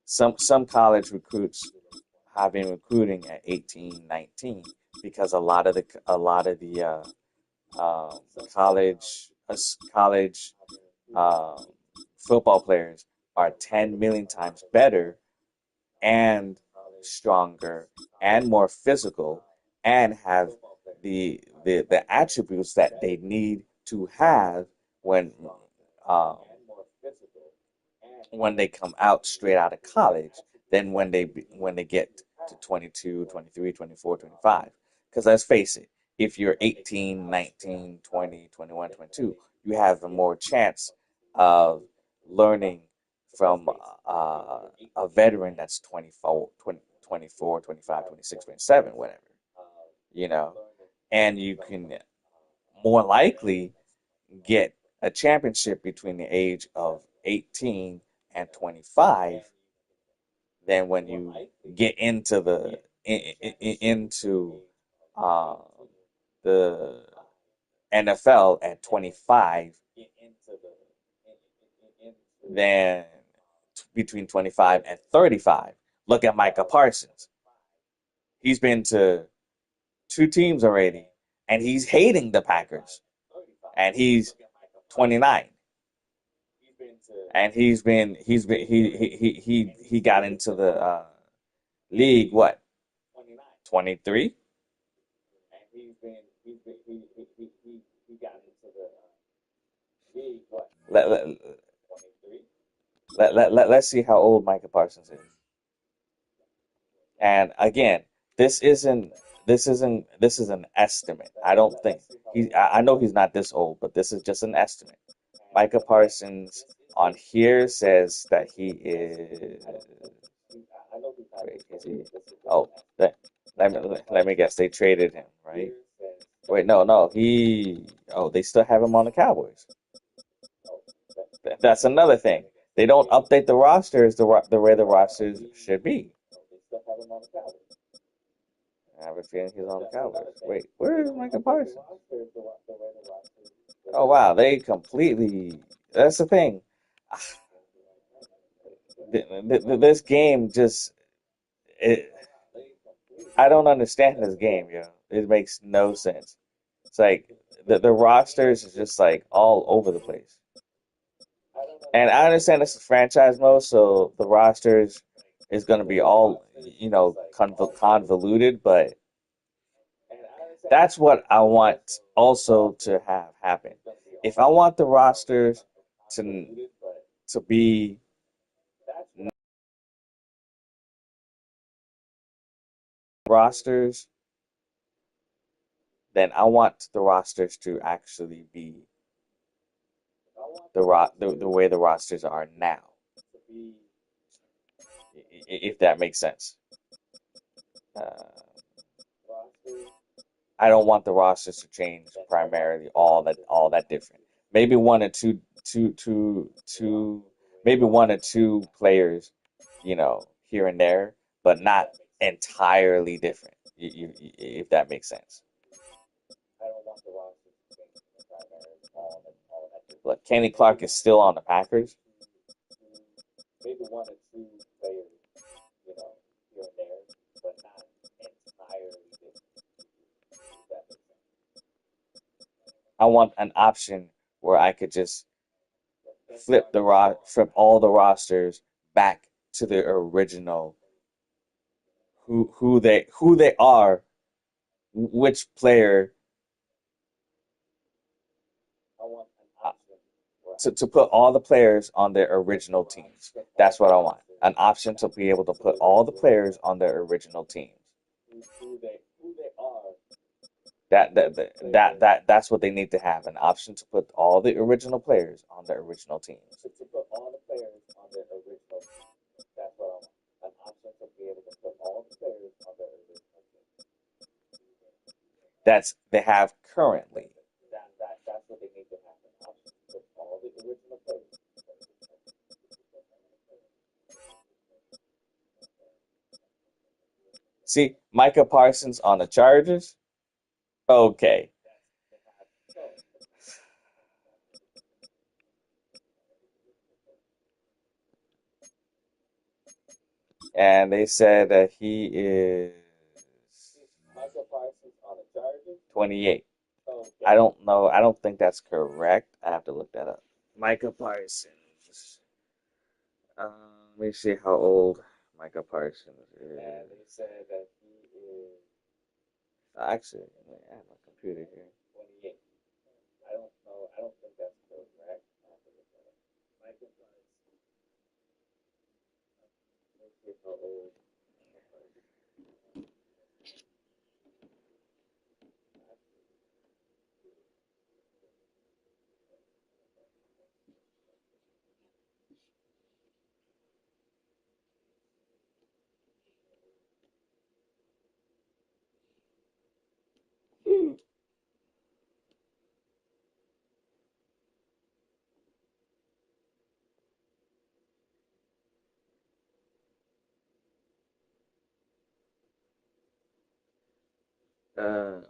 Some college recruits have been recruiting at 18, 19 because a lot of the um, college um, football players are 10 million times better and stronger and more physical and have the attributes that they need to have when um, when they come out straight out of college than when they get to 22, 23, 24, 25. Because let's face it, if you're 18, 19, 20, 21, 22, you have a more chance of learning from a veteran that's 24, 20, 24, 25, 26, 27, whatever, you know, and you can more likely get a championship between the age of 18 and 25 than when you get into into uh, the NFL at 25 than between 25 and 35. Look at Micah Parsons. He's been to two teams already, and he's hating the Packers, and he's 29. And he got into the league what 23. Let, let, let's see how old Micah Parsons is. And again, this isn't this is an estimate. I don't think I know he's not this old, but this is just an estimate. Micah Parsons on here says that he is. Wait, is he? Oh, let me guess. They traded him, right? Wait, no. Oh, they still have him on the Cowboys. That's another thing. They don't update the rosters the way the rosters should be. I have a feeling he's on the Cowboys. Wait, where is Micah Parsons? Oh wow, they completely. That's the thing. This game just. It, I don't understand this game, yo. It makes no sense. It's like the rosters is just like all over the place. And I understand this is franchise mode, so the rosters is going to be all, convoluted, but that's what I want also to have happen. If I want the rosters to be rosters, then I want the rosters to actually be the way the rosters are now, if that makes sense. Uh, I don't want the rosters to change primarily all that different. Maybe one or two, maybe one or two players, here and there, but not entirely different. If that makes sense. Look, Kenny Clark is still on the Packers. I want an option where I could just flip all the rosters back to the original who they are, which player uh, to put all the players on their original teams. That's what I want. An option to be able to put all the players on their original teams. That's what they need to have. An option to put all the original players on their original teams. that's they have currently. See, Micah Parsons on the Chargers. Okay, and they said that he is 28. I don't know. I don't think that's correct. I have to look that up. Micah Parsons. Let me see how old Micah Parsons is. Actually, I have my computer here.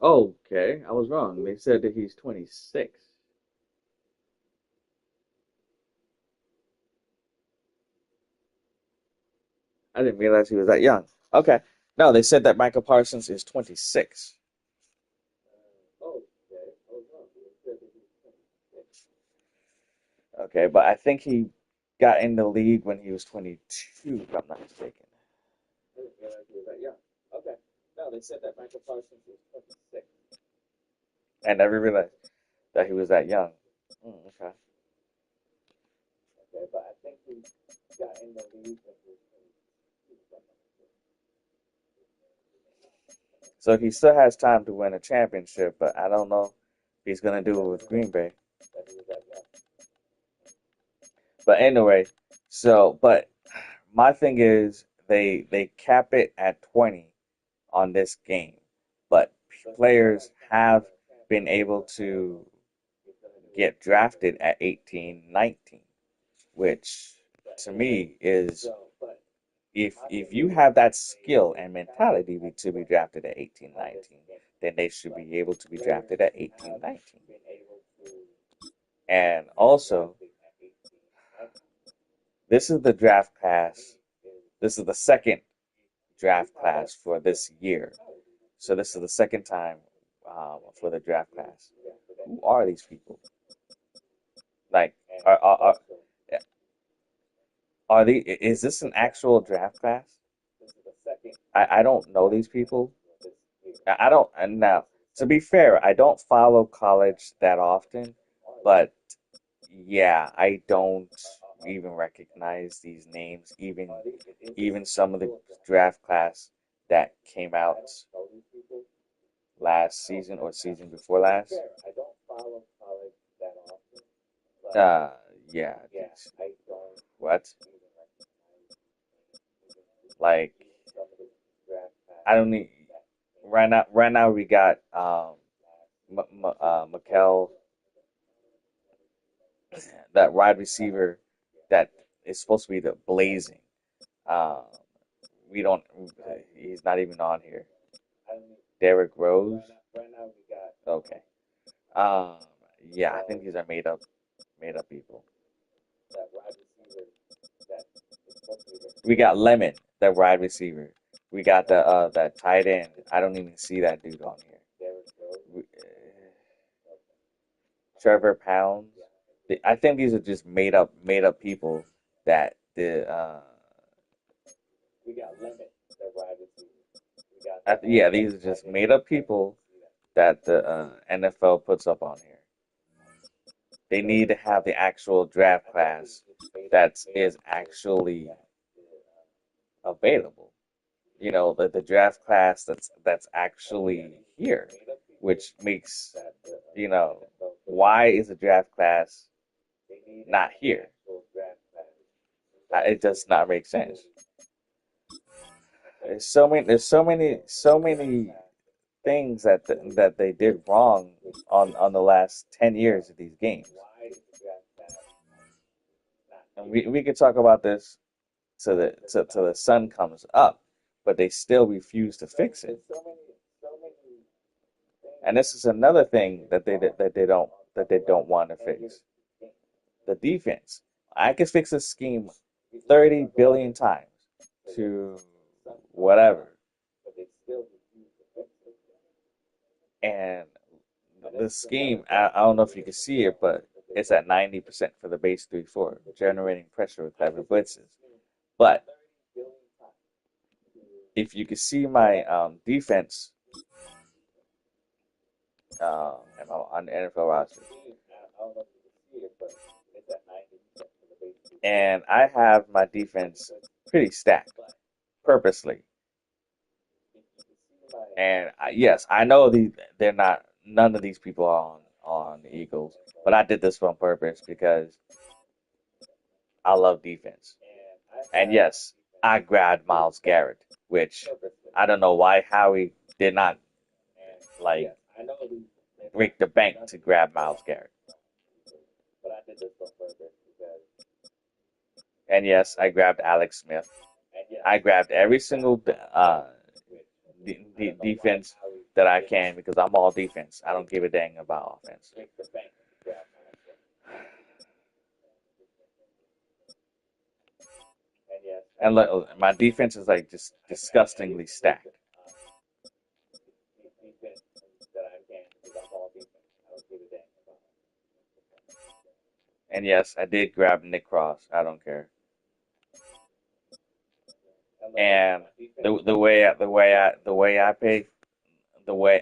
Okay, I was wrong. They said that he's 26. I didn't realize he was that young. Okay. No, they said that Michael Parsons is 26. Okay, but I think he got in the league when he was 22, if I'm not mistaken. I never realized that he was that young. Okay. So he still has time to win a championship, but I don't know if he's gonna do it with Green Bay. But anyway, but my thing is they cap it at 20 on this game, but players have been able to get drafted at 18, 19, which to me is if you have that skill and mentality to be drafted at 18, 19, then they should be able to be drafted at 18, 19. And also, this is the draft class. This is the second draft class for this year. So this is the second time for the draft class. Who are these people? Like, are are are, are they? Is this an actual draft class? I don't know these people. I don't. And now, to be fair, I don't follow college that often, but yeah, I don't even recognize these names. Even some of the draft class that came out last season or season before last. Uh, yeah. What? Like, I don't need right now. Right now, we got Mikel, that wide receiver that is supposed to be the blazing. Um, we don't. He's not even on here. Derrick Rose. Okay. Um, yeah, I think these are made up people. We got Lemon, the wide receiver. We got the that tight end. I don't even see that dude on here. Trevor Pounds. I think these are just made up people that the yeah, these are just made up people that the NFL puts up on here. They need to have the actual draft class that is actually available. You know, the draft class that's actually here, which makes why is the draft class not here? It does not make sense. There's so many things that they did wrong on the last 10 years of these games. And we could talk about this till the sun comes up, but they still refuse to fix it. And this is another thing that they don't want to fix. The defense. I could fix this scheme 30 billion times to whatever. And the scheme, I don't know if you can see it, but it's at 90% for the base 3-4, generating pressure with clever blitzes. But if you can see my defense on the NFL roster, and I have my defense pretty stacked purposely. And yes, I know they're not. None of these people are on the Eagles, but I did this on purpose because I love defense. And yes, I grabbed Miles Garrett, which I don't know why Howie did not like break the bank to grab Miles Garrett. And yes, I grabbed Alex Smith. I grabbed every single defense that I can because I'm all defense. I don't give a dang about offense. And look, my defense is like just disgustingly stacked. And yes, I did grab Nick Cross. I don't care. And the way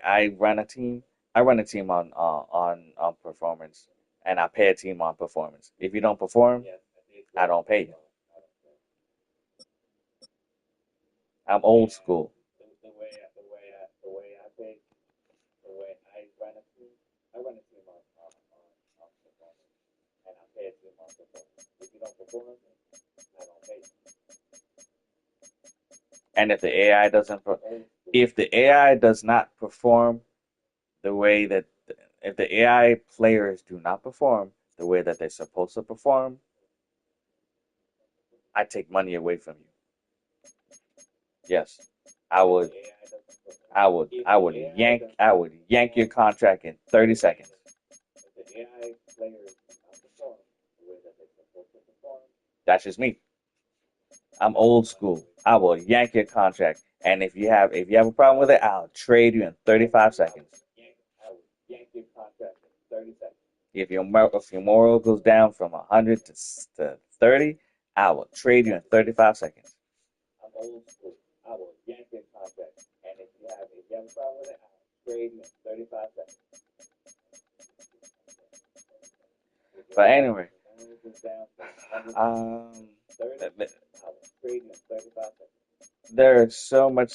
I run a team, I run a team on performance, and I pay a team on performance. If you don't perform, I don't pay you. I'm old school. And if the AI does not perform the way that, if the AI players do not perform the way that they're supposed to perform, I take money away from you. Yes, I would, I would yank your contract in 30 seconds. That's just me. I'm old school. I will yank your contract, and if you have a problem with it, I'll trade you in 35 seconds. If your moral goes down from 100 to 30, I will trade you in 35 seconds. But anyway, um, there's so much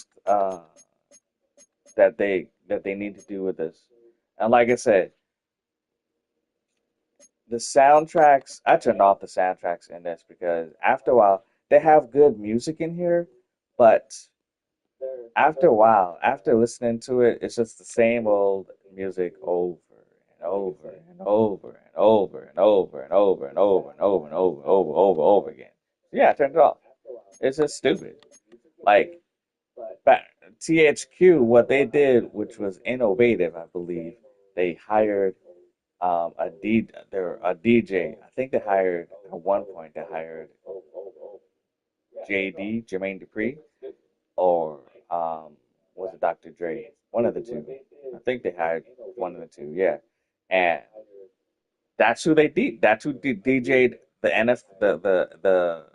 that they need to do with this, and like I said, the soundtracks. I turned off the soundtracks in this because after a while they have good music in here, but after a while, after listening to it, it's just the same old music over and over and over and over and over and over and over and over and over again. Yeah, I turned it off. It's just stupid. Like back THQ, what they did, which was innovative, I believe, they hired a DJ. I think they hired at one point they hired JD Jermaine Dupri or was it Dr. Dre? One of the two. I think they hired one of the two. Yeah, and that's who they did. That's who DJ'd the NF the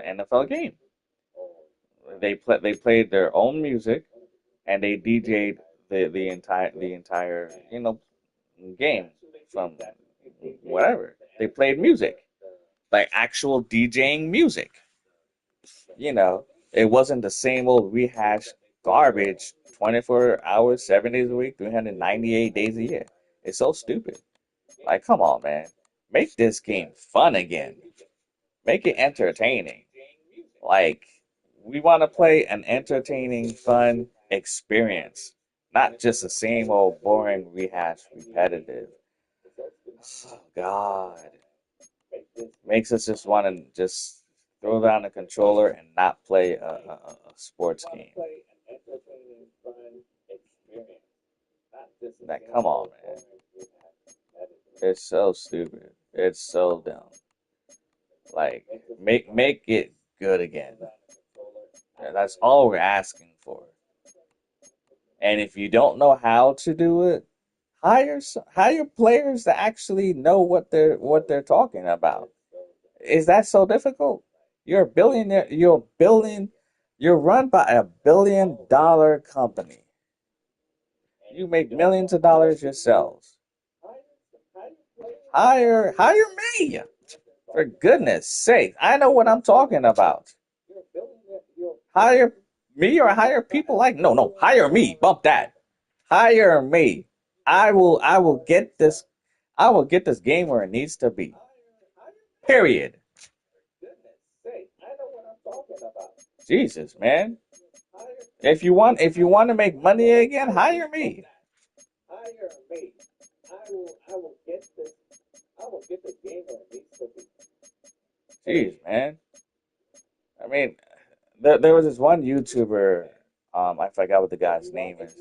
NFL game. They played their own music and they DJ'd the entire game from whatever. They played music like actual DJing music. You know, it wasn't the same old rehashed garbage 24 hours, 7 days a week, 398 days a year. It's so stupid. Like, come on, man. Make this game fun again. Make it entertaining. Like, We want to play an entertaining, fun experience, not just the same old boring rehash, repetitive. Oh God, makes us just want to just throw down the controller and not play a sports game. Like, come on, man. It's so stupid. It's so dumb. Like, make it good again. That's all we're asking for. And if you don't know how to do it, hire players that actually know what they're talking about. Is that so difficult? You're a billionaire. You're run by $1 billion company. You make millions of dollars yourselves. Hire me. For goodness sake, I know what I'm talking about. Hire me or hire people like no, hire me. Bump that. Hire me. I will get this game where it needs to be. Period. Jesus, man. If you want to make money again, hire me. Jeez, man. I mean, there was this one YouTuber, I forgot what the guy's name is.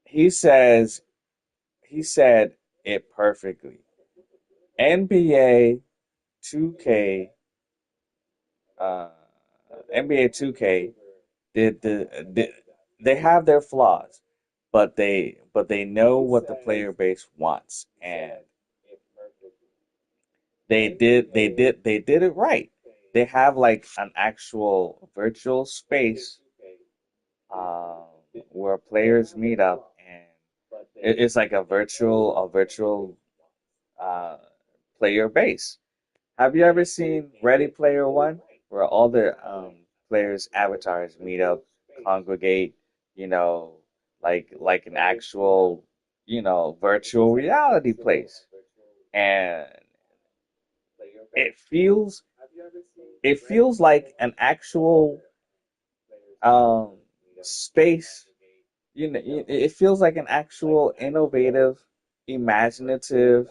He says he said it perfectly. NBA 2K, uh, NBA 2K did they have their flaws, but they know what the player base wants, and they did it right. They have like an actual virtual space um, where players meet up, and it's like a virtual uh, player base. Have you ever seen Ready Player One, where all the players' avatars meet up, congregate, you know, like an actual, virtual reality place, and it feels it feels like an actual um space. It feels like an actual innovative, imaginative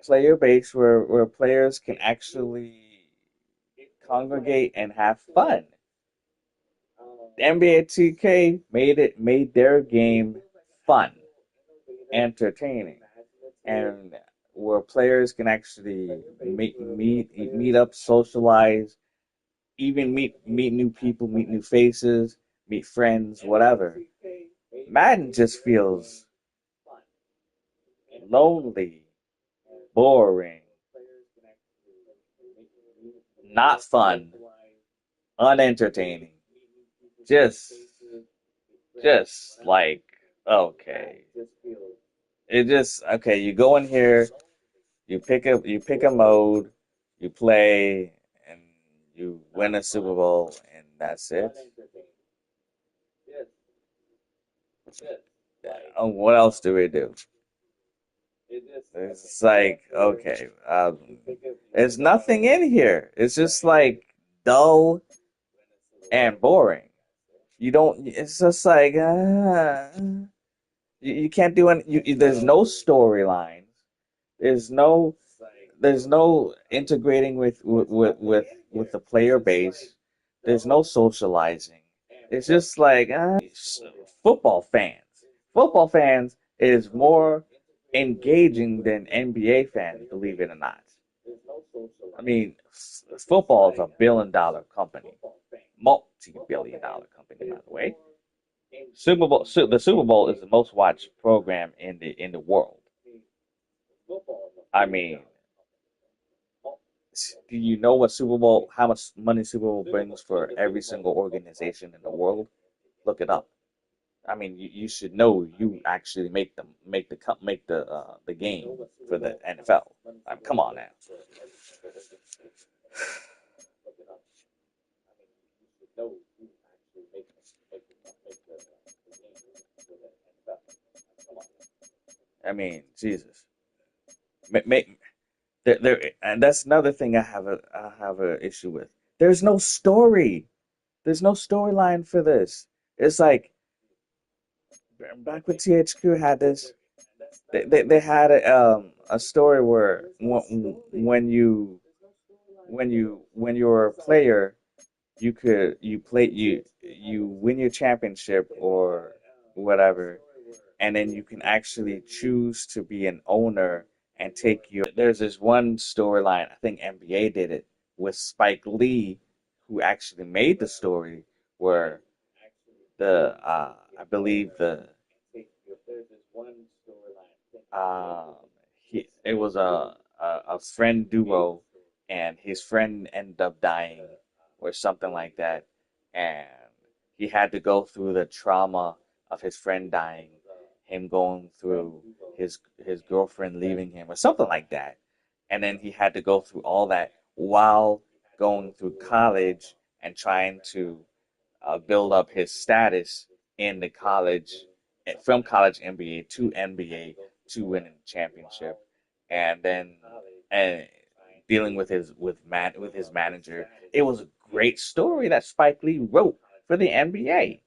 player base where players can actually congregate and have fun. NBA 2K made their game fun, entertaining, and where players can actually meet up, socialize, even meet new people, meet new faces, meet friends, whatever. Madden just feels lonely, boring, not fun, unentertaining. Just just like okay. It just okay, you go in here, you pick a mode, you play and you win a Super Bowl and that's it. What else do we do? It's like okay, there's nothing in here. It's just like dull and boring. You don't. It's just like you can't do any. There's no storylines. There's no there's no integrating with the player base. There's no socializing. It's just like football fans. Football fans is more engaging than NBA fans, believe it or not. I mean, football is a $1 billion company, multi-billion-dollar company, by the way. The Super Bowl is the most watched program in the world. I mean, do you know how much money Super Bowl brings for every single organization in the world? Look it up. I mean, you should know you actually make the game for the NFL. I mean, come on now. I mean, Jesus. And that's another thing I have a issue with. There's no story. There's no storyline for this. It's like back when THQ had this, they had a story where when you're a player, you win your championship or whatever, and then you can actually choose to be an owner and take your. There's this one storyline, I think NBA did it with Spike Lee, who actually made the story where I believe um it was a friend duo, and his friend ended up dying or something like that, and he had to go through the trauma of his friend dying, him going through his girlfriend leaving him or something like that, and then he had to go through all that while going through college and trying to build up his status in the college, from college NBA to NBA to winning the championship, and then and dealing with his manager. It was a great story that Spike Lee wrote for the NBA.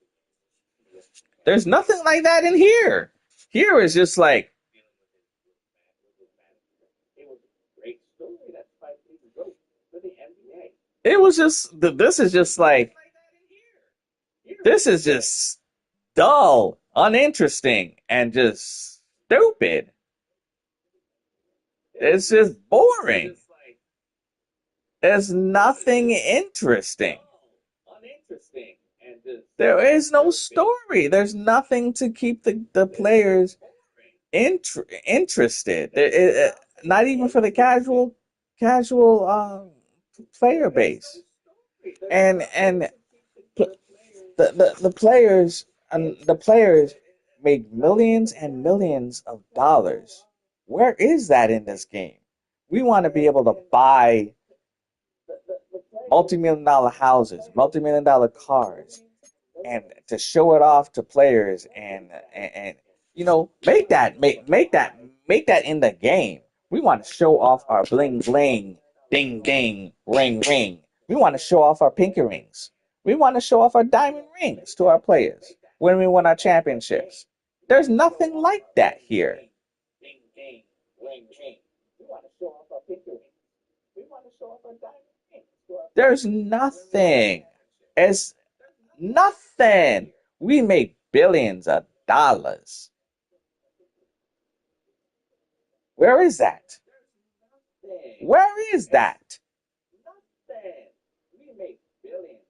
There's nothing like that in here. Here is just like it was just this is just like this is just dull, uninteresting, and just stupid. It's just boring. There's nothing interesting. There is no story. There's nothing to keep the players interested. Not even for the casual player base. And the players make millions and millions of dollars. Where is that in this game? We want to be able to buy multi-million dollar houses, multi-million dollar cars, and to show it off to players and make that in the game. We want to show off our bling bling, ding ding, ring ring. We want to show off our pinky rings. We want to show off our diamond rings to our players when we win our championships. There's nothing like that here. There's nothing. It's nothing. We make billions of dollars. Where is that? Where is that?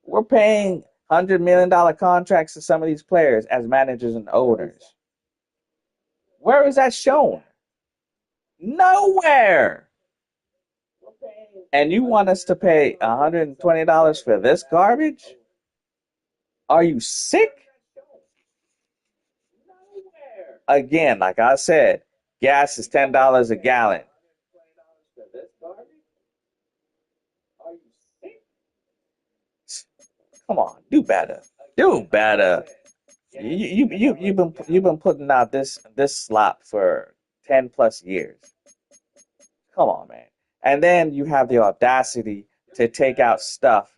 We're paying $100 million contracts to some of these players as managers and owners. Where is that shown? Nowhere. And you want us to pay $120 for this garbage? Are you sick? Again, like I said, gas is $10 a gallon. Come on, do better. Do better. You've been putting out this slop for 10 plus years. Come on, man. And then you have the audacity to take out stuff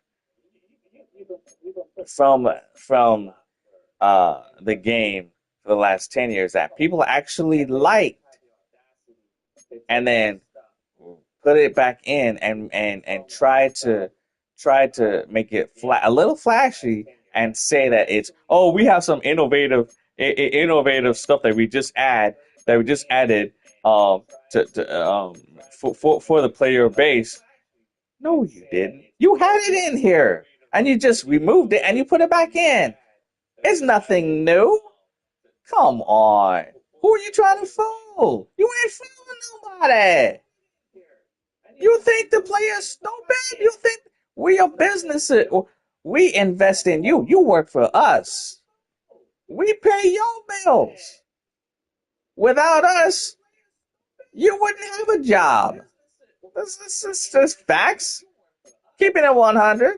from the game for the last 10 years that people actually liked, and then put it back in and try to make it a little flashy and say that it's we have some innovative stuff that we just added to for the player base. No, you didn't. You had it in here and you just removed it and you put it back in. It's nothing new. Come on. Who are you trying to fool? You ain't fooling nobody. You think the player's stupid? You think we are businesses? We invest in you. You work for us. We pay your bills. Without us, you wouldn't have a job. This is just facts. Keeping it 100.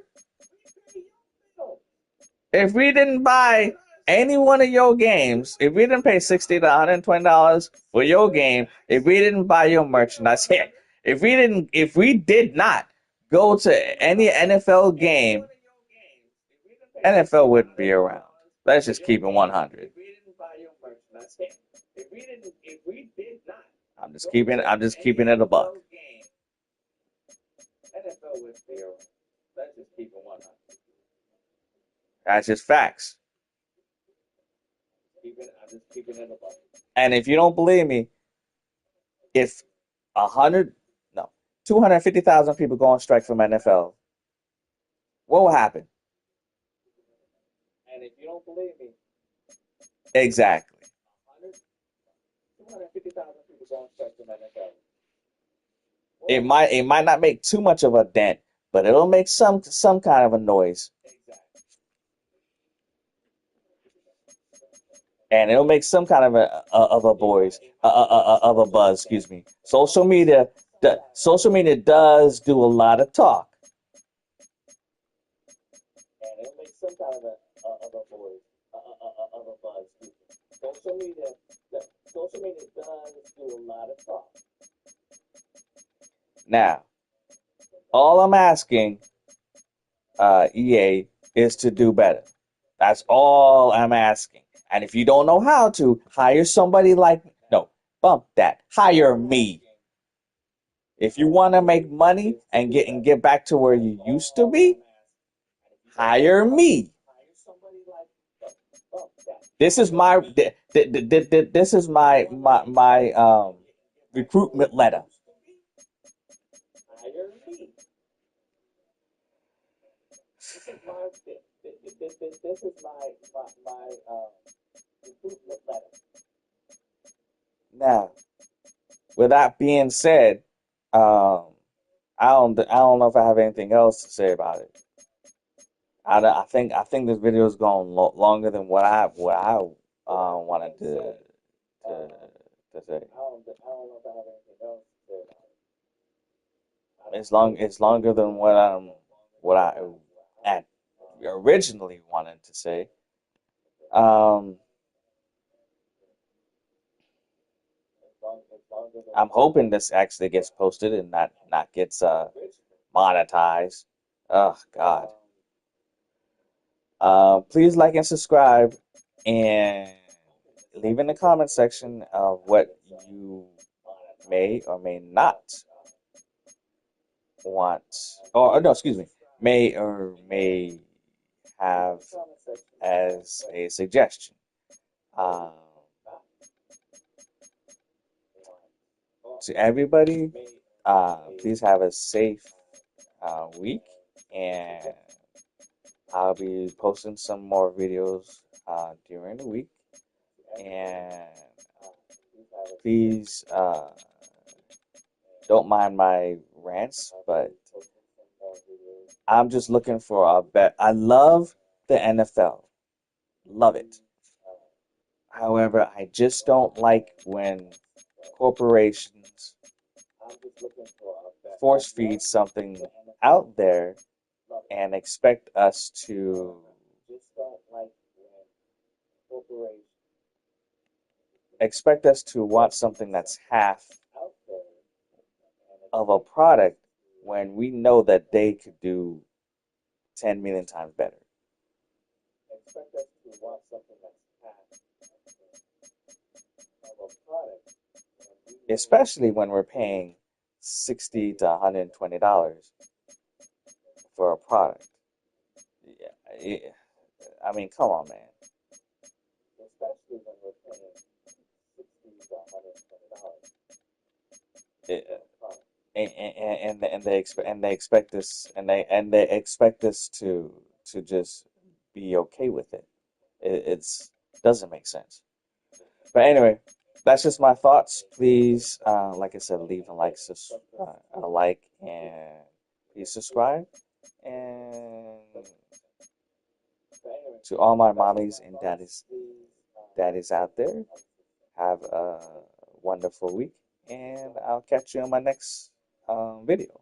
If we didn't buy any one of your games, if we didn't pay $60 to $120 for your game, if we didn't buy your merchandise, If we did not go to any NFL game, NFL wouldn't be around. Let's just keep it 100. I'm just keeping it a buck. That's just facts. And if you don't believe me, if 100, no, 250,000 people go on strike from NFL, what will happen? Exactly. It might not make too much of a dent, but it'll make some kind of a noise, and it'll make some kind of a buzz. Excuse me. Social media does do a lot of talk. Now, all I'm asking, EA, is to do better. That's all I'm asking. And if you don't know how to, hire somebody like no, bump that. Hire me. If you want to make money and get back to where you used to be, hire me. This is my this is my recruitment letter. Now, with that being said, I don't know if I have anything else to say about it. I think this video is going longer than what I wanted to to say. It's longer than what I at originally wanted to say. Um, I'm hoping this actually gets posted and not gets monetized. Oh God. Please like and subscribe and leave in the comment section of what you may or may not want, or no, excuse me, may or may have as a suggestion. Um, to everybody, please have a safe week, and I'll be posting some more videos during the week. And please don't mind my rants, but I'm just looking for a bet. I love the NFL, love it. However, I just don't like when corporations force feed something out there and expect us to want something that's half of a product when we know that they could do 10 million times better. Especially when we're paying $60 to $120 for a product. Yeah, I mean, come on, man. And they expect us and they expect us to just be okay with it. It's doesn't make sense. But anyway, that's just my thoughts. Please, like I said, leave a like, and please subscribe. And to all my mommies and daddies out there, have a wonderful week, and I'll catch you on my next video.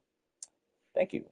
Thank you.